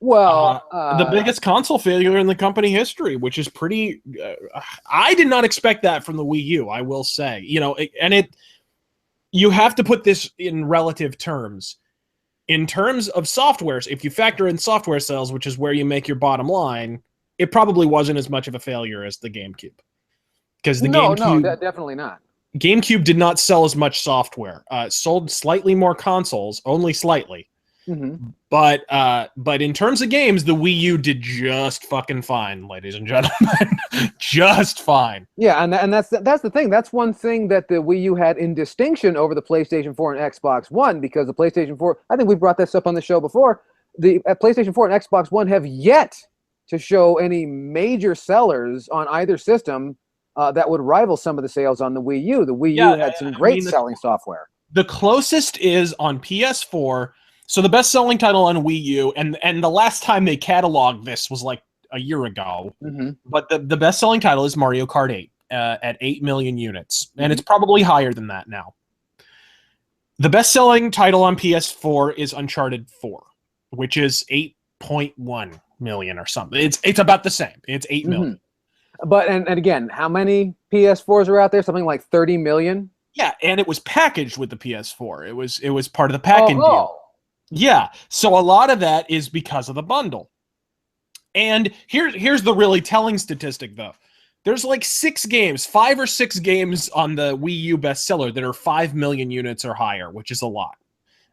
Well, the biggest console failure in the company history, which is pretty. I did not expect that from the Wii U. I will say, you have to put this in relative terms. In terms of softwares, if you factor in software sales, which is where you make your bottom line, it probably wasn't as much of a failure as the GameCube. Because GameCube, definitely not. GameCube did not sell as much software. Sold slightly more consoles, only slightly. Mm-hmm. But in terms of games, the Wii U did just fucking fine, ladies and gentlemen. Just fine. Yeah, and that's the thing. That's one thing that the Wii U had in distinction over the PlayStation 4 and Xbox One, because the PlayStation 4, I think we brought this up on the show before, the PlayStation 4 and Xbox One have yet to show any major sellers on either system that would rival some of the sales on the Wii U. The Wii U had some great selling software. The closest is on PS4. So the best-selling title on Wii U, and the last time they cataloged this was like a year ago, but the best-selling title is Mario Kart 8 at 8 million units, and it's probably higher than that now. The best-selling title on PS4 is Uncharted 4, which is 8.1 million or something. It's about the same. It's 8 million. But and again, how many PS4s are out there? Something like 30 million? Yeah, and it was packaged with the PS4. It was part of the package deal. Yeah, so a lot of that is because of the bundle. And here's the really telling statistic, though. There's like 5 or 6 games on the Wii U bestseller that are 5 million units or higher, which is a lot.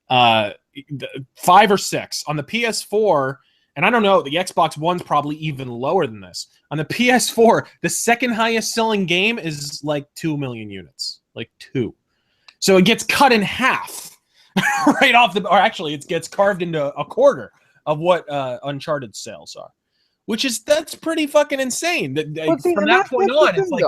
5 or 6 on the PS4, and I don't know, the Xbox One's probably even lower than this. On the PS4, the second highest selling game is like 2 million units, like 2. So it gets cut in half right off the, or actually it gets carved into a quarter of what Uncharted sales are, that's pretty fucking insane. From that point on, it's like,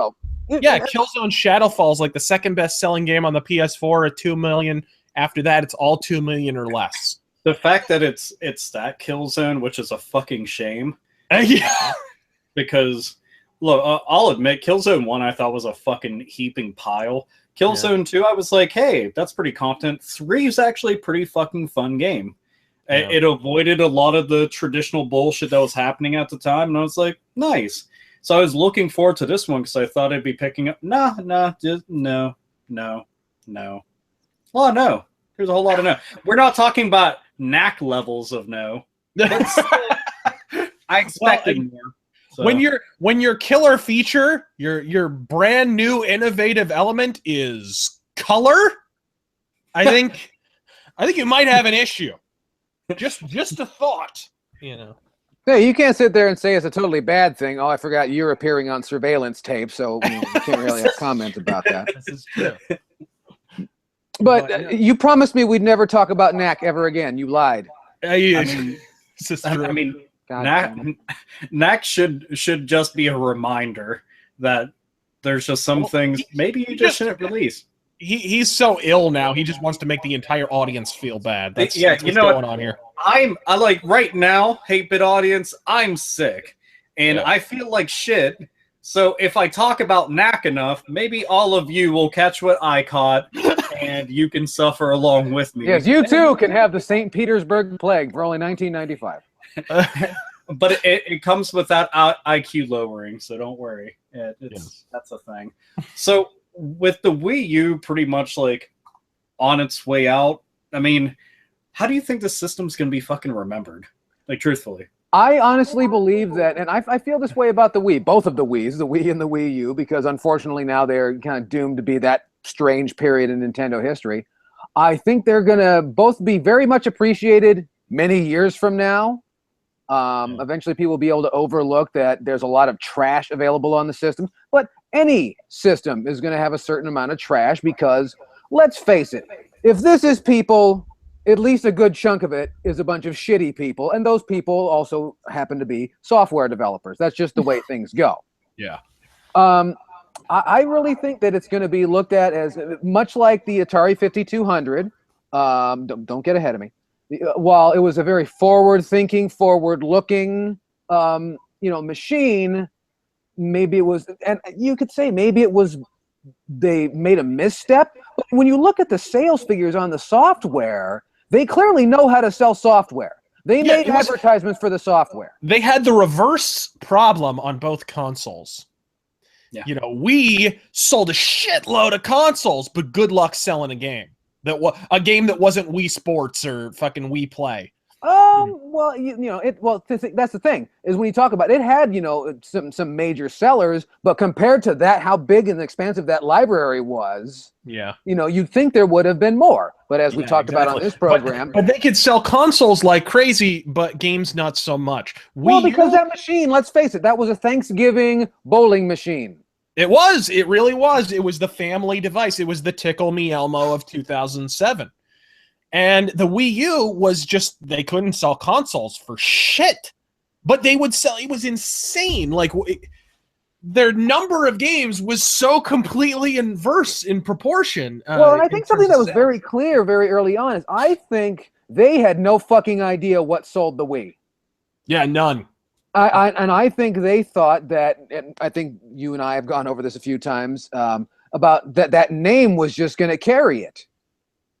Killzone Shadowfall is like the second best selling game on the PS4 at 2 million. After that, it's all 2 million or less. The fact that it's that Killzone, which is a fucking shame. Yeah. Because, look, I'll admit, Killzone 1 I thought was a fucking heaping pile. Killzone 2, I was like, hey, that's pretty competent. 3 is actually a pretty fucking fun game. Yeah. It avoided a lot of the traditional bullshit that was happening at the time, and I was like, nice. So I was looking forward to this one because I thought I'd be picking up. No. Oh, no. There's a whole lot of no. We're not talking about knack levels of no. I expected more. So. When your killer feature, your brand new innovative element is color, I think you might have an issue. Just a thought, you know. Hey, you can't sit there and say it's a totally bad thing. Oh, I forgot you're appearing on surveillance tape, so you can't really have comments about that. This is true. But you promised me we'd never talk about knack ever again. You lied. This is true. I mean, knack should just be a reminder that there's just some things maybe you just shouldn't release. He's so ill now. He just wants to make the entire audience feel bad. That's what's going on here. I like right now, 8-bit audience, I'm sick. And I feel like shit. So if I talk about knack enough, maybe all of you will catch what I caught, and you can suffer along with me. Yes, you too can have the St. Petersburg plague for only $19.95. But it comes with that IQ lowering, so don't worry. That's a thing. So with the Wii U pretty much like on its way out, I mean, how do you think the system's going to be fucking remembered? Like, truthfully. I honestly believe that, and I feel this way about the Wii, both of the Wiis, the Wii and the Wii U, because unfortunately now they're kind of doomed to be that strange period in Nintendo history. I think they're going to both be very much appreciated many years from now. Eventually people will be able to overlook that there's a lot of trash available on the system, but any system is going to have a certain amount of trash because, let's face it, if this is people, at least a good chunk of it is a bunch of shitty people, and those people also happen to be software developers. That's just the way things go. Yeah. I really think that it's going to be looked at as much like the Atari 5200. Don't get ahead of me. While it was a very forward-thinking, forward-looking, machine, maybe it was, and you could say maybe it was, they made a misstep. But when you look at the sales figures on the software, they clearly know how to sell software. They made advertisements for the software. They had the reverse problem on both consoles. Yeah. We sold a shitload of consoles, but good luck selling a game. A game that wasn't Wii Sports or fucking Wii Play. Well, that's the thing, is when you talk about it had, some major sellers, but compared to that, how big and expansive that library was, you'd think there would have been more. But as we talked about on this program, but they could sell consoles like crazy, but games not so much. Because that machine, let's face it, that was a Thanksgiving bowling machine. It was. It really was. It was the family device. It was the Tickle Me Elmo of 2007. And the Wii U was just, they couldn't sell consoles for shit. But they would sell, it was insane. Like, their number of games was so completely inverse in proportion. Well, and I think something that was very clear very early on is I think they had no fucking idea what sold the Wii. Yeah, none. I think they thought that, and I think you and I have gone over this a few times, about that name was just going to carry it.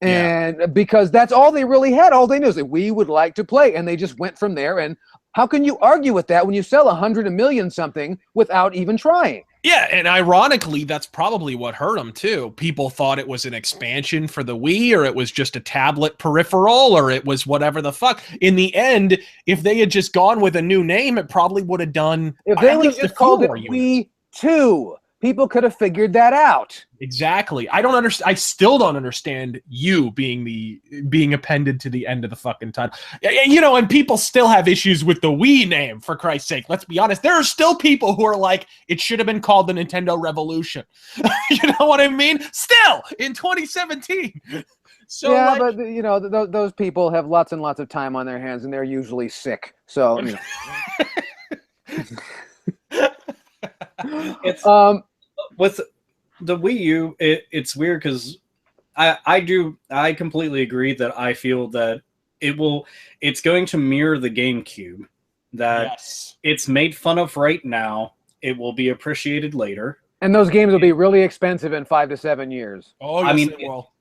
And because that's all they really had, all they knew is that we would like to play, and they just went from there. And how can you argue with that when you sell 100 million something without even trying? Yeah, and ironically, that's probably what hurt them too. People thought it was an expansion for the Wii, or it was just a tablet peripheral, or it was whatever the fuck. In the end, if they had just gone with a new name, it probably would have done. If they would have just called it Wii 2. People could have figured that out. Exactly. I don't understand. I still don't understand you being appended to the end of the fucking title. You know, and people still have issues with the Wii name, for Christ's sake. Let's be honest. There are still people who are like, it should have been called the Nintendo Revolution. You know what I mean? Still in 2017. So yeah, like, but you know, those people have lots and lots of time on their hands, and they're usually sick. So you know. It's with the Wii U, it's weird because I completely agree that I feel that it's going to mirror the GameCube, that yes. It's made fun of right now. It will be appreciated later. And those games will be really expensive in 5 to 7 years. Oh, yes, I mean, it will.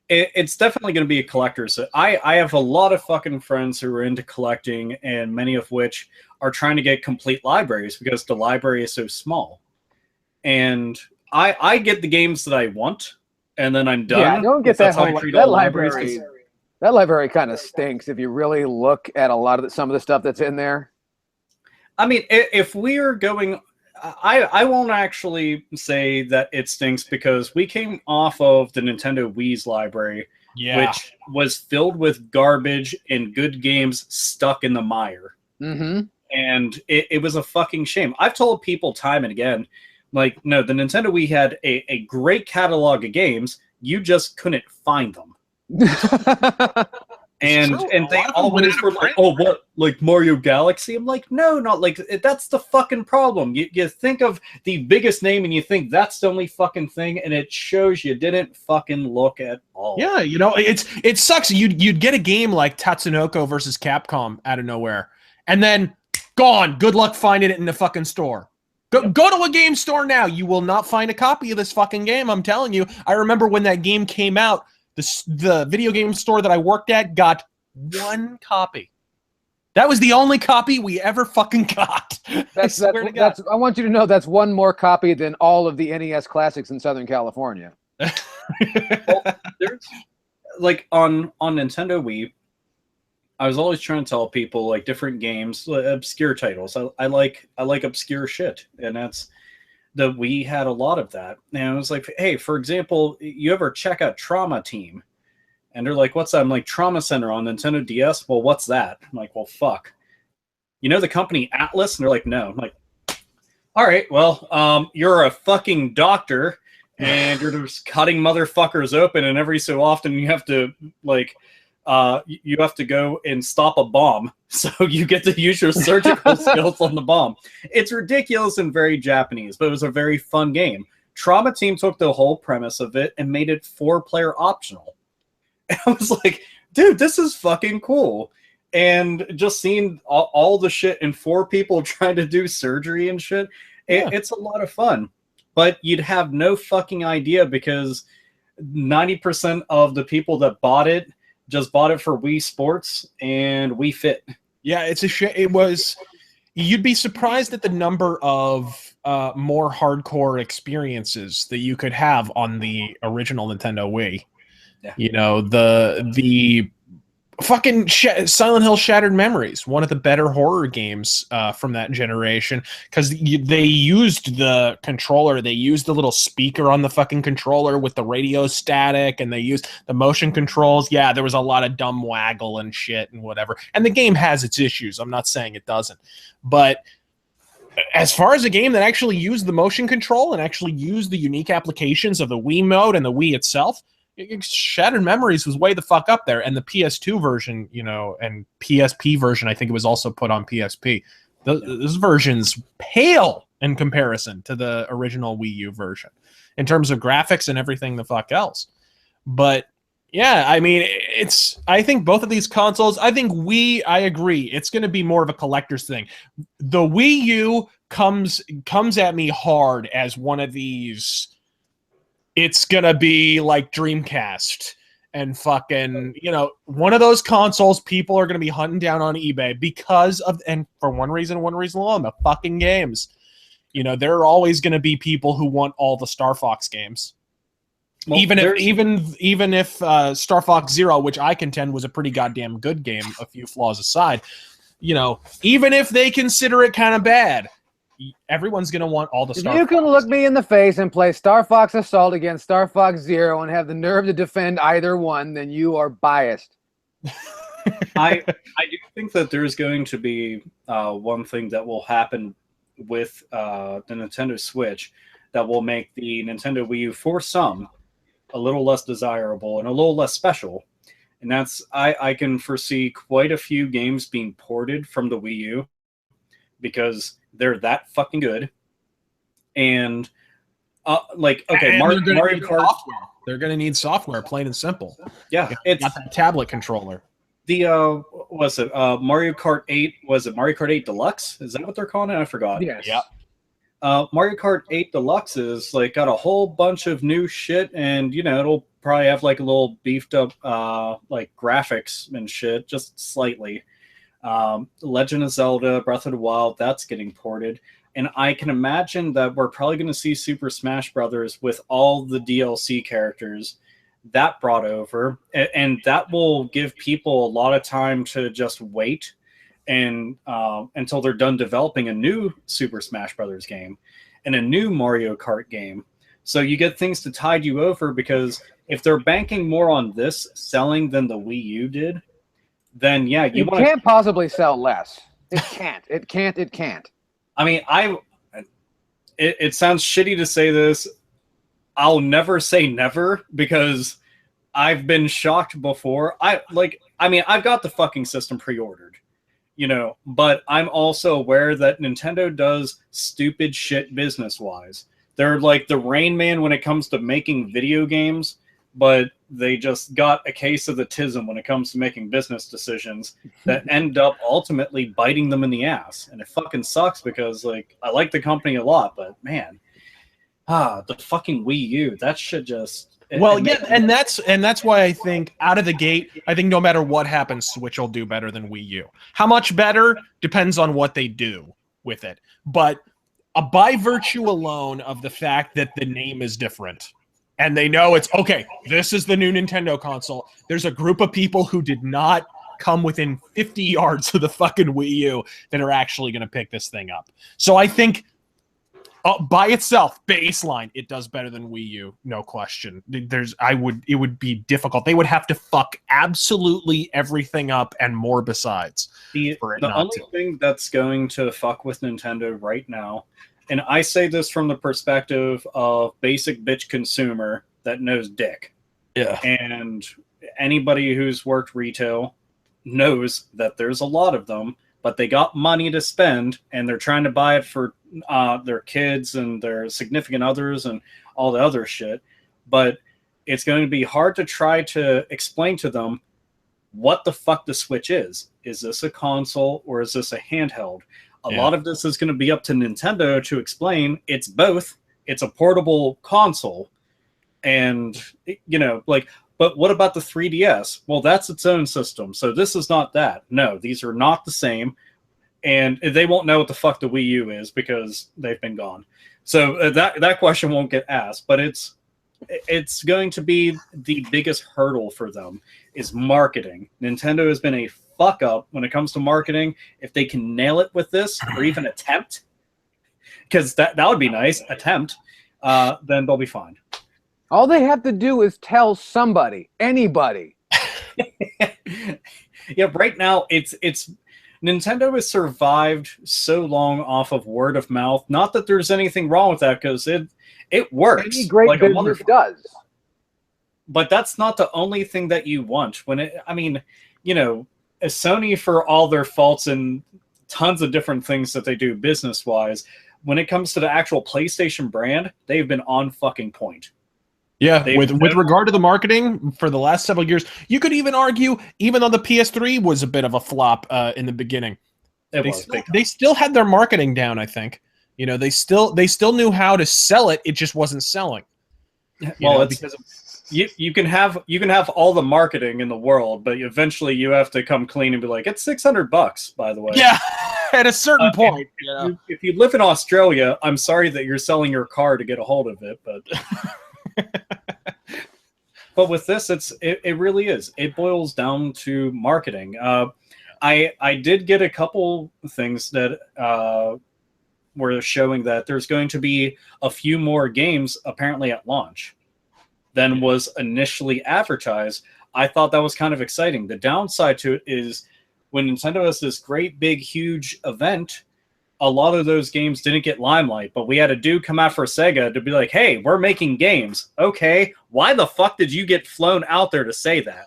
It's definitely going to be a collector. So I have a lot of fucking friends who are into collecting, and many of which are trying to get complete libraries because the library is so small. And I get the games that I want, and then I'm done. Yeah, don't get that whole that library. That library kind of stinks if you really look at a lot of some of the stuff that's in there. I mean, if we are going, I won't actually say that it stinks because we came off of the Nintendo Wii's library, which was filled with garbage and good games stuck in the mire. Mm-hmm. And it was a fucking shame. I've told people time and again, like, no, the Nintendo Wii had a great catalog of games. You just couldn't find them. And they always were like, oh, what, like Mario Galaxy? I'm like, no, not like, that's the fucking problem. You think of the biggest name and you think that's the only fucking thing, and it shows you didn't fucking look at all. Yeah, you know, it sucks. You'd get a game like Tatsunoko versus Capcom out of nowhere, and then gone. Good luck finding it in the fucking store. Go to a game store now. You will not find a copy of this fucking game. I'm telling you. I remember when that game came out, the video game store that I worked at got one copy. That was the only copy we ever fucking got. I want you to know that's one more copy than all of the NES classics in Southern California. Well, there's like on Nintendo Wii, I was always trying to tell people like different games, obscure titles. I like obscure shit, and that's the Wii had a lot of that. And I was like, hey, for example, you ever check out Trauma Team? And they're like, what's that? I'm like, Trauma Center on Nintendo DS. Well, what's that? I'm like, well, fuck. You know the company Atlas? And they're like, no. I'm like, all right, well, you're a fucking doctor, and you're just cutting motherfuckers open, and every so often you have to like. You have to go and stop a bomb, so you get to use your surgical skills on the bomb. It's ridiculous and very Japanese, but it was a very fun game. Trauma Team took the whole premise of it and made it 4-player optional. And I was like, dude, this is fucking cool. And just seeing all the shit and 4 people trying to do surgery and shit, it's a lot of fun. But you'd have no fucking idea because 90% of the people that bought it just bought it for Wii Sports and Wii Fit. Yeah, it's a shame. It was. You'd be surprised at the number of more hardcore experiences that you could have on the original Nintendo Wii. Yeah. You know, the fucking Silent Hill Shattered Memories, one of the better horror games from that generation, because they used the controller, they used the little speaker on the fucking controller with the radio static, and they used the motion controls. Yeah, there was a lot of dumb waggle and shit and whatever. And the game has its issues. I'm not saying it doesn't. But as far as a game that actually used the motion control and actually used the unique applications of the Wii mode and the Wii itself, Shattered Memories was way the fuck up there. And the PS2 version, you know, and PSP version, I think it was also put on PSP. Those versions pale in comparison to the original Wii U version in terms of graphics and everything the fuck else. But yeah, I mean, I think both of these consoles, I agree. It's going to be more of a collector's thing. The Wii U comes at me hard as one of these. It's going to be like Dreamcast and fucking, you know, one of those consoles people are going to be hunting down on eBay because of, and for one reason alone, the fucking games. You know, there are always going to be people who want all the Star Fox games. Well, even if Star Fox Zero, which I contend was a pretty goddamn good game, a few flaws aside, you know, even if they consider it kind of bad, everyone's going to want all the If Star you Fox. can look me in the face and play Star Fox Assault against Star Fox Zero and have the nerve to defend either one, then you are biased. I do think that there's going to be one thing that will happen with the Nintendo Switch that will make the Nintendo Wii U, for some, a little less desirable and a little less special. And that's, I can foresee quite a few games being ported from the Wii U because they're that fucking good. And Mario Kart. They're going to need software, plain and simple. Yeah, it's got that tablet controller. The was it Mario Kart 8? Was it Mario Kart 8 Deluxe? Is that what they're calling it? I forgot. Yes. Yeah. Mario Kart 8 Deluxe is like got a whole bunch of new shit, and it'll probably have like a little beefed up like graphics and shit, just slightly. Legend of Zelda, Breath of the Wild, that's getting ported, and I can imagine that we're probably going to see Super Smash Brothers with all the DLC characters that brought over, and that will give people a lot of time to just wait and until they're done developing a new Super Smash Brothers game and a new Mario Kart game. So you get things to tide you over, because if they're banking more on this selling than the Wii U did, then yeah, you can't possibly sell less. It can't. It can't. I mean, it sounds shitty to say this. I'll never say never, because I've been shocked before. I've got the fucking system pre-ordered, but I'm also aware that Nintendo does stupid shit business-wise. They're like the Rain Man when it comes to making video games, but they just got a case of the tism when it comes to making business decisions that end up ultimately biting them in the ass. And it fucking sucks, because I like the company a lot, but man, the fucking Wii U, that shit just... and that's why I think out of the gate, I think no matter what happens, Switch will do better than Wii U. How much better depends on what they do with it. But by virtue alone of the fact that the name is different, and they know it's, okay, this is the new Nintendo console, there's a group of people who did not come within 50 yards of the fucking Wii U that are actually going to pick this thing up. So I think by itself, baseline, it does better than Wii U, no question. It would be difficult. They would have to fuck absolutely everything up and more besides. The only thing that's going to fuck with Nintendo right now, and I say this from the perspective of basic bitch consumer that knows dick. Yeah. And anybody who's worked retail knows that there's a lot of them, but they got money to spend, and they're trying to buy it for their kids and their significant others and all the other shit. But it's going to be hard to try to explain to them what the fuck the Switch is. Is this a console or is this a handheld? A lot of this is going to be up to Nintendo to explain. It's both. It's a portable console. And, but what about the 3DS? Well, that's its own system. So this is not that. No, these are not the same. And they won't know what the fuck the Wii U is because they've been gone. So that question won't get asked. But it's going to be the biggest hurdle for them is marketing. Nintendo has been a fuck up when it comes to marketing. If they can nail it with this, or even attempt, because that would be nice, attempt, then they'll be fine. All they have to do is tell somebody, anybody. Yeah, right now it's Nintendo has survived so long off of word of mouth. Not that there's anything wrong with that, because it works. Any great business does. But that's not the only thing that you want. Sony, for all their faults and tons of different things that they do business-wise, when it comes to the actual PlayStation brand, they've been on fucking point. Yeah, with regard to the marketing for the last several years, you could even argue, even though the PS3 was a bit of a flop in the beginning, they still had their marketing down. I think they still knew how to sell it. It just wasn't selling. Because you can have all the marketing in the world, but eventually you have to come clean and be like, it's $600, by the way. Yeah, at a certain point. If you live in Australia, I'm sorry that you're selling your car to get a hold of it, but. But with this, it really is. It boils down to marketing. I did get a couple things that were showing that there's going to be a few more games apparently at launch than was initially advertised. I thought that was kind of exciting. The downside to it is when Nintendo has this great, big, huge event, a lot of those games didn't get limelight, but we had a dude come out for Sega to be like, hey, we're making games. Okay, why the fuck did you get flown out there to say that?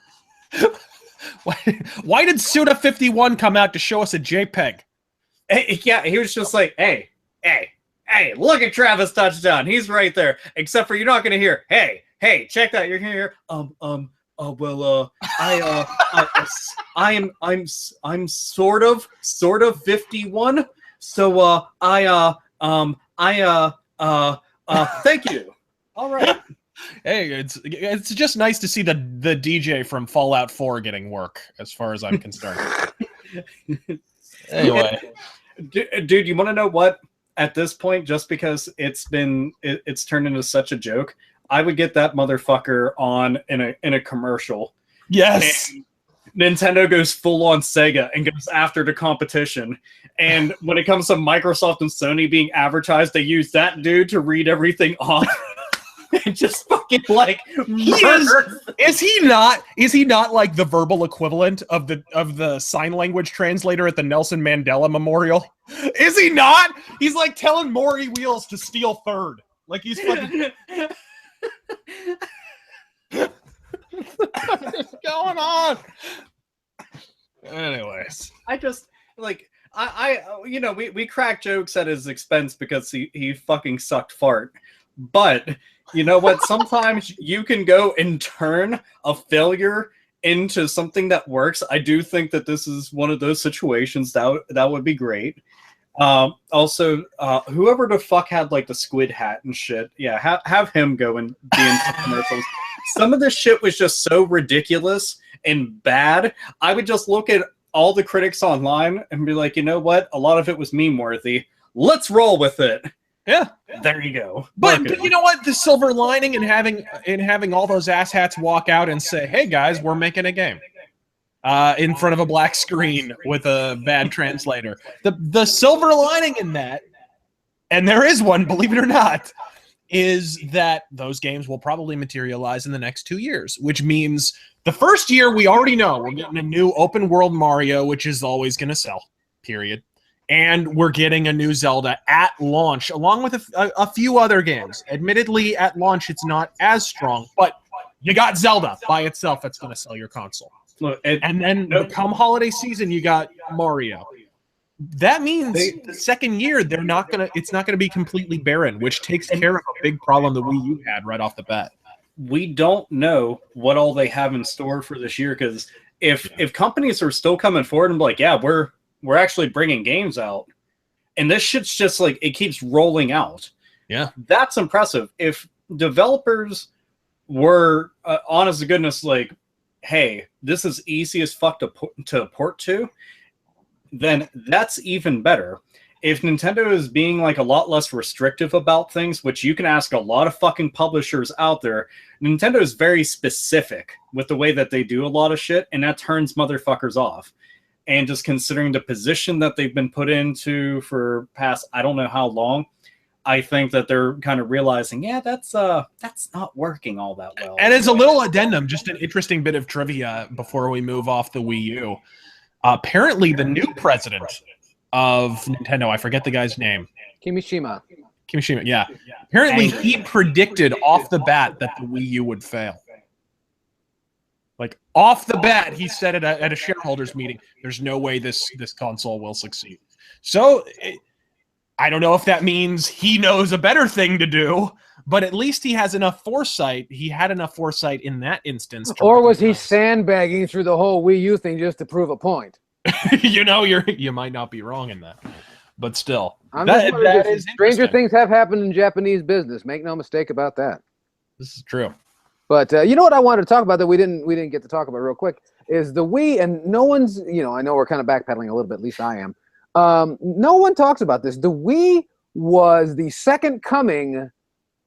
Why did Suda51 come out to show us a JPEG? Yeah, he was just like, hey, look at Travis Touchdown. He's right there. Except for you're not going to hear, hey, check that. You're going to hear, I'm sort of 51. So, thank you. All right. Hey, it's just nice to see the DJ from Fallout 4 getting work, as far as I'm concerned. Anyway, dude, you want to know what? At this point, just because it's turned into such a joke, I would get that motherfucker on in a commercial. Yes. And Nintendo goes full on Sega and goes after the competition. And when it comes to Microsoft and Sony being advertised, they use that dude to read everything off. And just fucking like is he not like the verbal equivalent of the sign language translator at the Nelson Mandela Memorial? Is he not? He's like telling Maury Wheels to steal third. Like he's fucking what's going on? Anyways, I just like we crack jokes at his expense because he fucking sucked fart. But you know what? Sometimes you can go and turn a failure into something that works. I do think that this is one of those situations that would be great. Also, whoever the fuck had like the squid hat and shit, yeah, have him go and be in commercials. Some of this shit was just so ridiculous and bad. I would just look at all the critics online and be like, you know what? A lot of it was meme worthy. Let's roll with it. Yeah. There you go. But you know what? The silver lining in having all those asshats walk out and say, "Hey guys, we're making a game," in front of a black screen with a bad translator. The silver lining in that, and there is one, believe it or not, is that those games will probably materialize in the next 2 years, which means the first year we already know we're getting a new open world Mario, which is always going to sell. Period. And we're getting a new Zelda at launch, along with a few other games. Admittedly, at launch, it's not as strong, but you got Zelda by itself that's going to sell your console. Look, and then come holiday season, you got Mario. That means the second year, it's not going to be completely barren, which takes care of a big problem the Wii U had right off the bat. We don't know what all they have in store for this year, because if companies are still coming forward and be like, yeah, we're actually bringing games out, and this shit's just like, it keeps rolling out. Yeah. That's impressive. If developers were honest to goodness, like, hey, this is easy as fuck to port to, then that's even better. If Nintendo is being like a lot less restrictive about things, which you can ask a lot of fucking publishers out there, Nintendo is very specific with the way that they do a lot of shit, and that turns motherfuckers off. And just considering the position that they've been put into for past, I don't know how long, I think that they're kind of realizing, yeah, that's not working all that well. And as a little addendum, just an interesting bit of trivia before we move off the Wii U. Apparently, the new president of Nintendo, I forget the guy's name. Kimishima, yeah. Apparently, he predicted off the bat that the Wii U would fail. Like, off the bat, he said at a shareholders meeting, there's no way this console will succeed. So, I don't know if that means he knows a better thing to do, but at least he has enough foresight. He had enough foresight in that instance. Or was he sandbagging through the whole Wii U thing just to prove a point? You might not be wrong in that, but still. That is stranger things have happened in Japanese business. Make no mistake about that. This is true. But you know what I wanted to talk about that we didn't get to talk about real quick is the Wii, and no one's, I know we're kind of backpedaling a little bit, at least I am. No one talks about this. The Wii was the second coming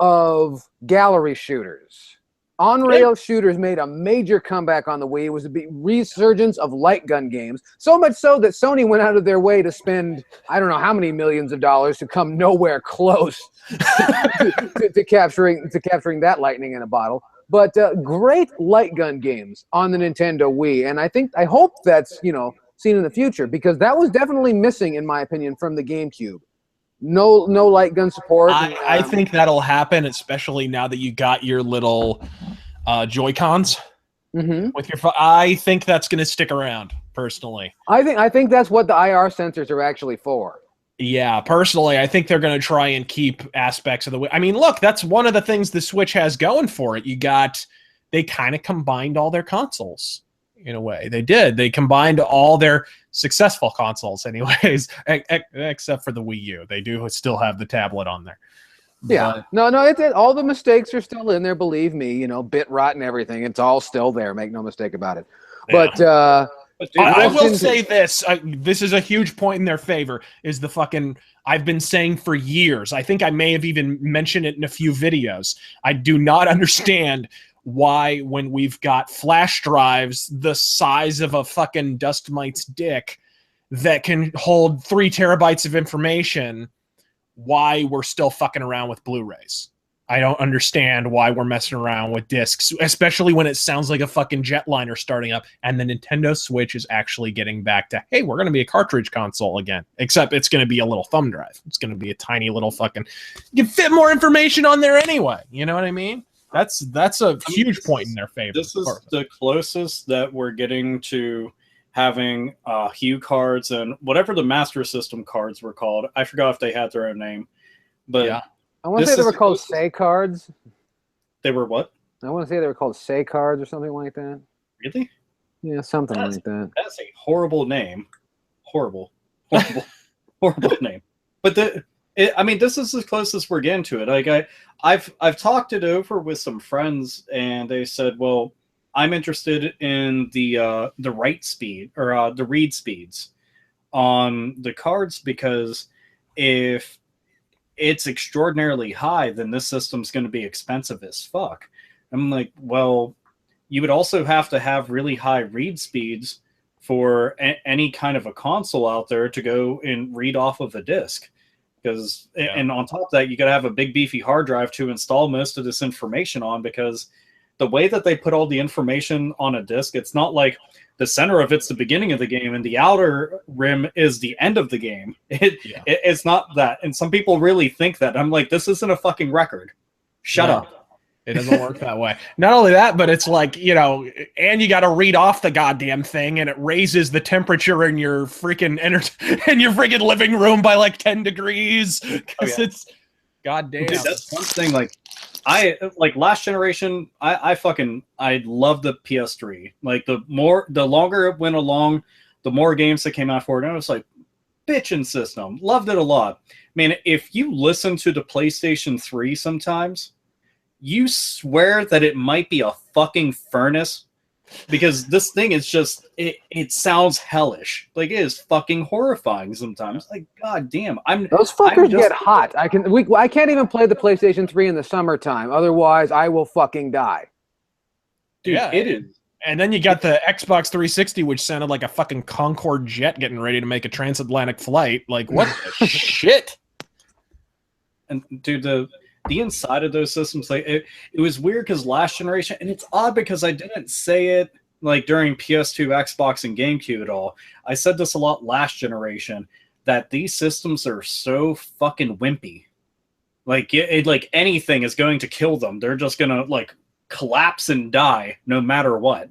of gallery shooters. On-rail shooters made a major comeback on the Wii. It was a resurgence of light gun games. So much so that Sony went out of their way to spend, I don't know how many millions of dollars to come nowhere close to capturing that lightning in a bottle. But great light gun games on the Nintendo Wii. And I hope that's, seen in the future, because that was definitely missing, in my opinion, from the GameCube. No light gun support. I think that'll happen, especially now that you got your little Joy-Cons with your. I think that's going to stick around. Personally, I think that's what the IR sensors are actually for. Yeah, personally, I think they're going to try and keep aspects of the. I mean, look, that's one of the things the Switch has going for it. They kind of combined all their consoles. In a way, they did. They combined all their successful consoles, anyways, except for the Wii U. They do still have the tablet on there. Yeah, no, all the mistakes are still in there. Believe me, bit rot and everything. It's all still there. Make no mistake about it. Yeah. But I will say this. This is a huge point in their favor. Is the fucking I've been saying for years. I think I may have even mentioned it in a few videos. I do not understand why, when we've got flash drives the size of a fucking dust mite's dick that can hold 3 terabytes of information, why we're still fucking around with Blu-rays. I don't understand why we're messing around with discs, especially when it sounds like a fucking jetliner starting up and the Nintendo Switch is actually getting back to, hey, we're going to be a cartridge console again, except it's going to be a little thumb drive. It's going to be a tiny little fucking, you can fit more information on there anyway. You know what I mean? That's a huge point in their favor. This is the closest that we're getting to having Hue cards and whatever the Master System cards were called. I forgot if they had their own name, but yeah. I want to say they were called Say cards. They were what? I want to say they were called Say cards or something like that. Really? Yeah, something like that. That's a horrible name. Horrible name. But this is as close as we're getting to it. Like I've talked it over with some friends, and they said, "Well, I'm interested in the write speed or the read speeds on the cards, because if it's extraordinarily high, then this system's going to be expensive as fuck." I'm like, well, you would also have to have really high read speeds for any kind of a console out there to go and read off of a disc. Because, and on top of that, you got to have a big beefy hard drive to install most of this information on, because the way that they put all the information on a disc, it's not like the center of it's the beginning of the game and the outer rim is the end of the game. It's not that. And some people really think that. I'm like, this isn't a fucking record. Shut up. It doesn't work that way. Not only that, but it's like, and you got to read off the goddamn thing, and it raises the temperature in your freaking living room by like 10 degrees. Because it's goddamn. Dude, that's one thing. Like last generation, I love the PS3. Like the longer it went along, the more games that came out for it. And I was like, bitchin' system. Loved it a lot. Man, if you listen to the PlayStation 3 sometimes, you swear that it might be a fucking furnace, because this thing is just, it sounds hellish. Like, it is fucking horrifying sometimes. Like, god damn. Those fuckers get hot. I can't even play the PlayStation 3 in the summertime. Otherwise, I will fucking die. Dude, yeah, it is. And then you got the Xbox 360, which sounded like a fucking Concorde jet getting ready to make a transatlantic flight. Like, what the shit? And dude, the inside of those systems, like it was weird, because last generation, and it's odd because I didn't say it like during PS2, Xbox, and GameCube at all. I said this a lot last generation, that these systems are so fucking wimpy. Like like anything is going to kill them. They're just gonna like collapse and die no matter what.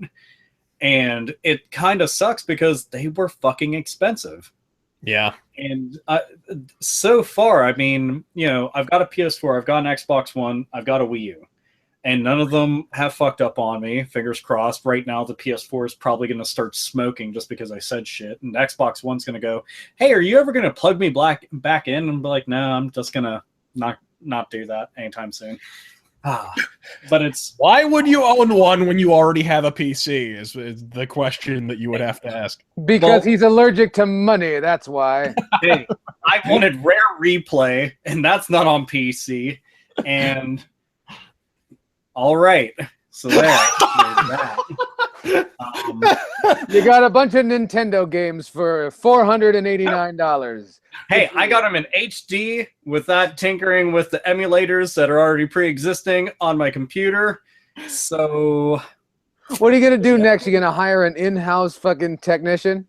And it kind of sucks because they were fucking expensive. Yeah. And so far, I mean, I've got a PS4, I've got an Xbox One, I've got a Wii U, and none of them have fucked up on me. Fingers crossed. Right now, the PS4 is probably going to start smoking just because I said shit, and the Xbox One's going to go, "Hey, are you ever going to plug me back in?" And be like, "No, I'm just going to not do that anytime soon." But it's, why would you own one when you already have a PC is the question that you would have to ask. Because he's allergic to money, that's why. Hey, I wanted Rare Replay, and that's not on PC. And all right, So there, there's that. You got a bunch of Nintendo games for $489. Hey, I got them in HD without tinkering with the emulators that are already pre-existing on my computer. So, What are you gonna do next? You gonna hire an in-house fucking technician?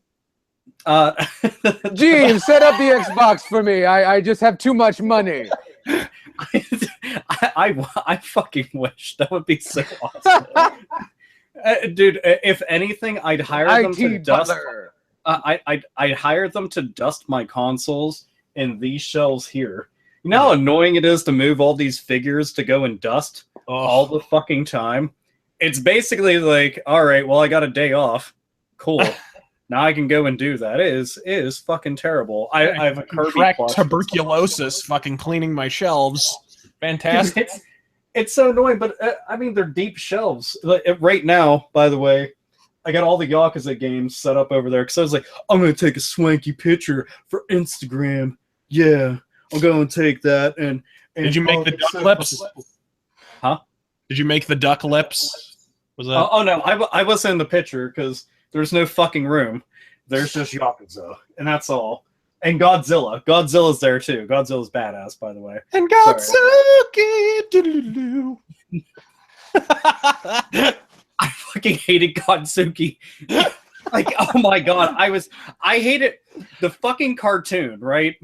Gene, set up the Xbox for me. I just have too much money. I fucking wish that would be so awesome. Dude, if anything, I'd hire them to dust. I'd hire them to dust my consoles in these shelves here. You know how annoying it is to move all these figures to go and dust all the fucking time? It's basically like, all right, well, I got a day off. Cool. Now I can go and do that. It is fucking terrible. I have a Kirby plush. Tuberculosis fucking cleaning my shelves. Fantastic. It's so annoying, but I mean, they're deep shelves. Like, right now, by the way, I got all the Yakuza games set up over there because I was like, I'm going to take a swanky picture for Instagram. Yeah, I'll go and take that. And did you make the duck lips? Huh? Did you make the duck lips? Was that? Oh, no, I wasn't in the picture because there's no fucking room. There's just Yakuza, and that's all. And Godzilla. Godzilla's there, too. Godzilla's badass, by the way. And Godzuki! I fucking hated Godzuki. Like, oh my god. I hated the fucking cartoon, right?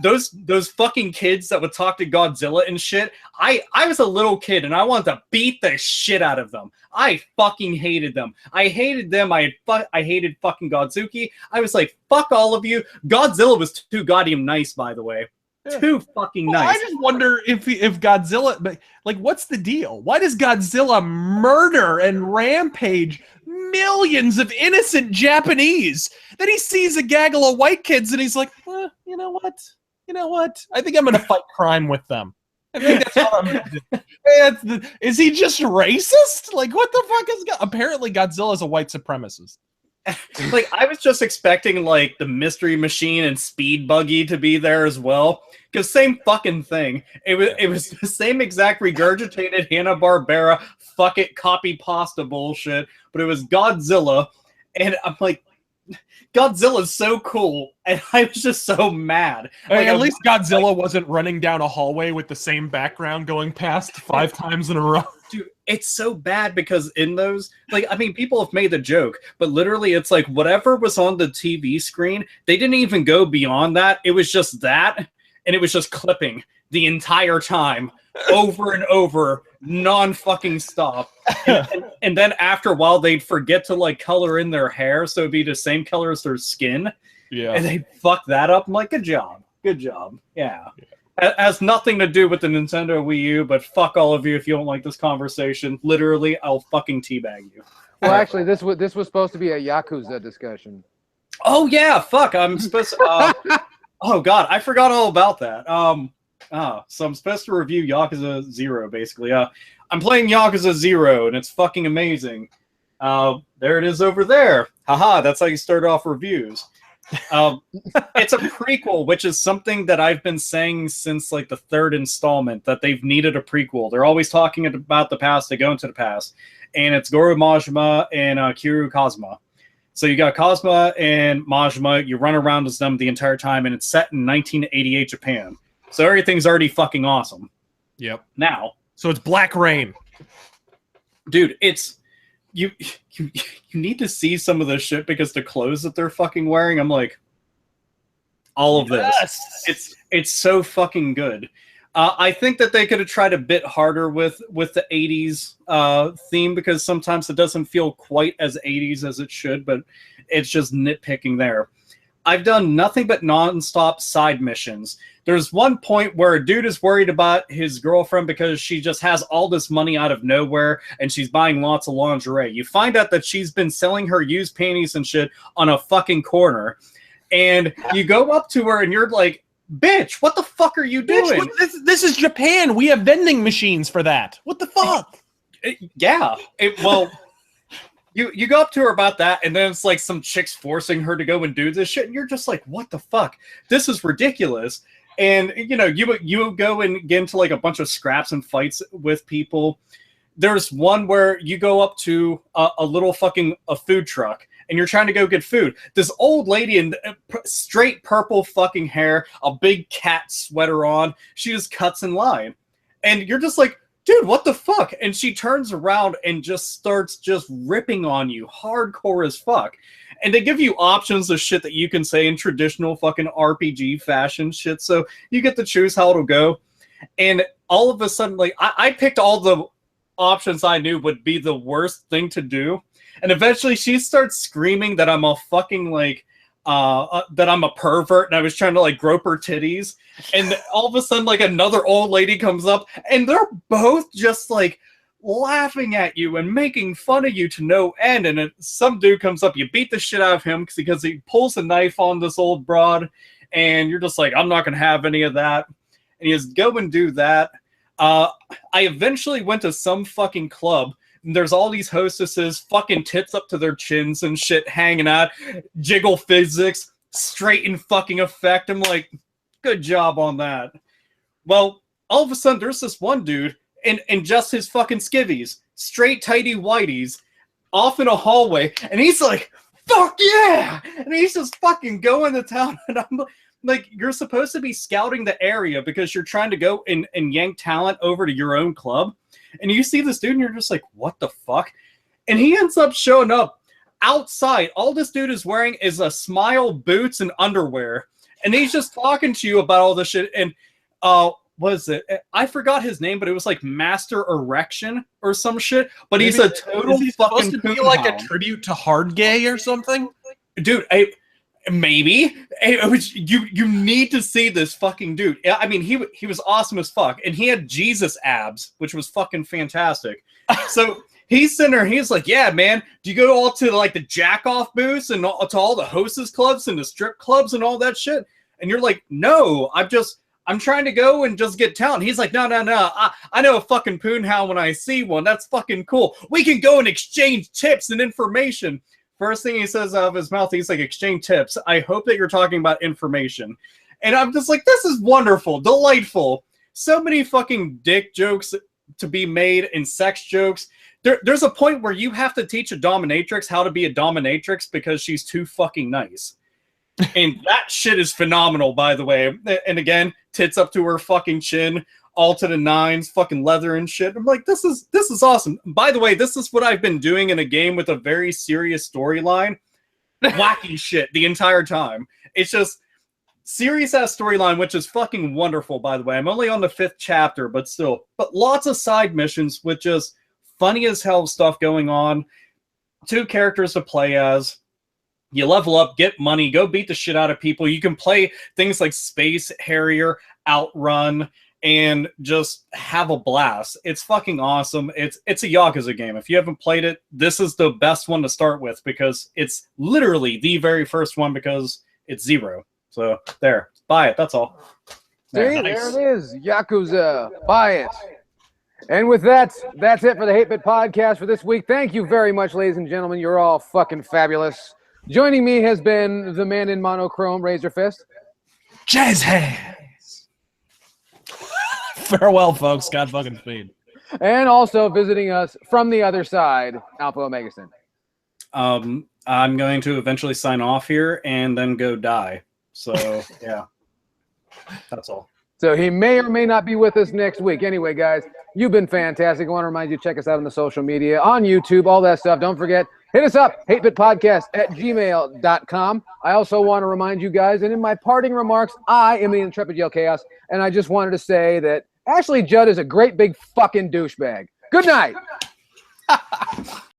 Those fucking kids that would talk to Godzilla and shit. I was a little kid and I wanted to beat the shit out of them. I fucking hated them. I hated them. I hated fucking Godzuki. I was like, fuck all of you. Godzilla was too goddamn nice, by the way. Yeah. Too fucking nice. I just wonder if Godzilla, but like, what's the deal? Why does Godzilla murder and rampage millions of innocent Japanese? Then he sees a gaggle of white kids and he's like, you know what? I think I'm going to fight crime with them. I think that's all I'm going to do. Is he just racist? Like, what the fuck is apparently Godzilla's a white supremacist. Like, I was just expecting, like, the Mystery Machine and Speed Buggy to be there as well. Because same fucking thing. It was the same exact regurgitated Hanna-Barbera fuck it copy pasta bullshit. But it was Godzilla. And I'm like, Godzilla's so cool, and I was just so mad. Like, at least Godzilla wasn't running down a hallway with the same background going past 5 times in a row. Dude, it's so bad because in those, like, I mean, people have made the joke, but literally it's like whatever was on the TV screen, they didn't even go beyond that. It was just that, and it was just clipping the entire time, over and over, non-fucking stop. And then after a while, they'd forget to, like, color in their hair, so it'd be the same color as their skin. Yeah. And they fuck that up. I'm like, good job. Yeah. It has nothing to do with the Nintendo Wii U, but fuck all of you if you don't like this conversation. Literally, I'll fucking teabag you. Well, actually, this was supposed to be a Yakuza discussion. Oh, yeah, fuck. I'm supposed to... oh, God, I forgot all about that. So I'm supposed to review Yakuza 0, basically. I'm playing Yakuza 0, and it's fucking amazing. There it is over there. Haha, that's how you start off reviews. It's a prequel, which is something that I've been saying since, like, the 3rd installment, that they've needed a prequel. They're always talking about the past, they go into the past. And it's Goro Majima and Kiryu Kazuma. So you got Kazuma and Majima, you run around as them the entire time, and it's set in 1988 Japan. So everything's already fucking awesome. Yep. Now. So it's Black Rain. Dude, it's... You need to see some of this shit because the clothes that they're fucking wearing, I'm like... All of this. It's so fucking good. I think that they could have tried a bit harder with the 80s theme because sometimes it doesn't feel quite as 80s as it should, but it's just nitpicking there. I've done nothing but non-stop side missions. There's one point where a dude is worried about his girlfriend because she just has all this money out of nowhere and she's buying lots of lingerie. You find out that she's been selling her used panties and shit on a fucking corner. And you go up to her and you're like, bitch, what the fuck are you doing? This is Japan. We have vending machines for that. What the fuck? Yeah. You go up to her about that, and then it's like some chicks forcing her to go and do this shit, and you're just like, what the fuck? This is ridiculous. And, you know, you go and get into like a bunch of scraps and fights with people. there's one where you go up to a little fucking food truck and you're trying to go get food. This old lady in straight purple fucking hair, a big cat sweater on, she just cuts in line. And you're just like, dude, what the fuck? And she turns around and just starts just ripping on you hardcore as fuck. And they give you options of shit that you can say in traditional fucking RPG fashion shit. So you get to choose how it'll go. And all of a sudden, like, I picked all the options I knew would be the worst thing to do. And eventually she starts screaming that I'm a fucking, like, that I'm a pervert and I was trying to, like, grope her titties. And all of a sudden, like, another old lady comes up and they're both just, like, laughing at you and making fun of you to no end. And some dude comes up, you beat the shit out of him because he pulls a knife on this old broad and you're just like, I'm not going to have any of that. And he just go and do that. I eventually went to some fucking club. And there's all these hostesses, fucking tits up to their chins and shit hanging out. Jiggle physics, straight in fucking effect. I'm like, good job on that. Well, all of a sudden, there's this one dude in just his fucking skivvies, straight tighty whities, off in a hallway. And he's like, fuck yeah! And he's just fucking going to town. And I'm like, you're supposed to be scouting the area because you're trying to go and yank talent over to your own club. And you see this dude and you're just like, what the fuck? And he ends up showing up outside. All this dude is wearing is a smile, boots, and underwear. And he's just talking to you about all this shit. And what is it? I forgot his name, but it was like Master Erection or some shit. But he's a total is he fucking supposed to be poon like a hound. tribute to Hard Gay or something? Dude, maybe. You need to see this fucking dude. I mean, he was awesome as fuck, and he had Jesus abs, which was fucking fantastic. So he's sitting there, he's like, yeah, man, do you go all to like the jack-off booths and to all the hostess clubs and the strip clubs and all that shit? And you're like, no, I'm trying to go and just get talent. He's like, no. I know a fucking poon hound when I see one. That's fucking cool. We can go and exchange tips and information. First thing he says out of his mouth, he's like, exchange tips. I hope that you're talking about information. And I'm just like, this is wonderful, delightful. So many fucking dick jokes to be made and sex jokes. There's a point where you have to teach a dominatrix how to be a dominatrix because she's too fucking nice. And that shit is phenomenal, by the way. And again, tits up to her fucking chin, all to the nines, fucking leather and shit. I'm like, this is awesome. By the way, this is what I've been doing in a game with a very serious storyline. Wacky shit the entire time. It's just serious ass storyline, which is fucking wonderful, by the way. I'm only on the 5th chapter, but still. But lots of side missions with just funny as hell stuff going on. 2 characters to play as. You level up, get money, go beat the shit out of people. You can play things like Space Harrier, Outrun, and just have a blast. It's fucking awesome. It's a Yakuza game. If you haven't played it, this is the best one to start with because it's literally the very first one because it's 0. So there, buy it. That's all. See, there it is. Yakuza. Buy it. And with that, that's it for the 8-Bit Podcast for this week. Thank you very much, ladies and gentlemen. You're all fucking fabulous. Joining me has been the man in monochrome, Razor Fist. Jazz hands. Farewell, folks. God fucking speed. And also visiting us from the other side, Alpha Omegaston. I'm going to eventually sign off here and then go die. So, yeah. That's all. So he may or may not be with us next week. Anyway, guys, you've been fantastic. I want to remind you, check us out on the social media, on YouTube, all that stuff. Don't forget, hit us up, 8bitpodcast@gmail.com. I also want to remind you guys, and in my parting remarks, I am the Intrepid Yell Chaos, and I just wanted to say that Ashley Judd is a great big fucking douchebag. Good night.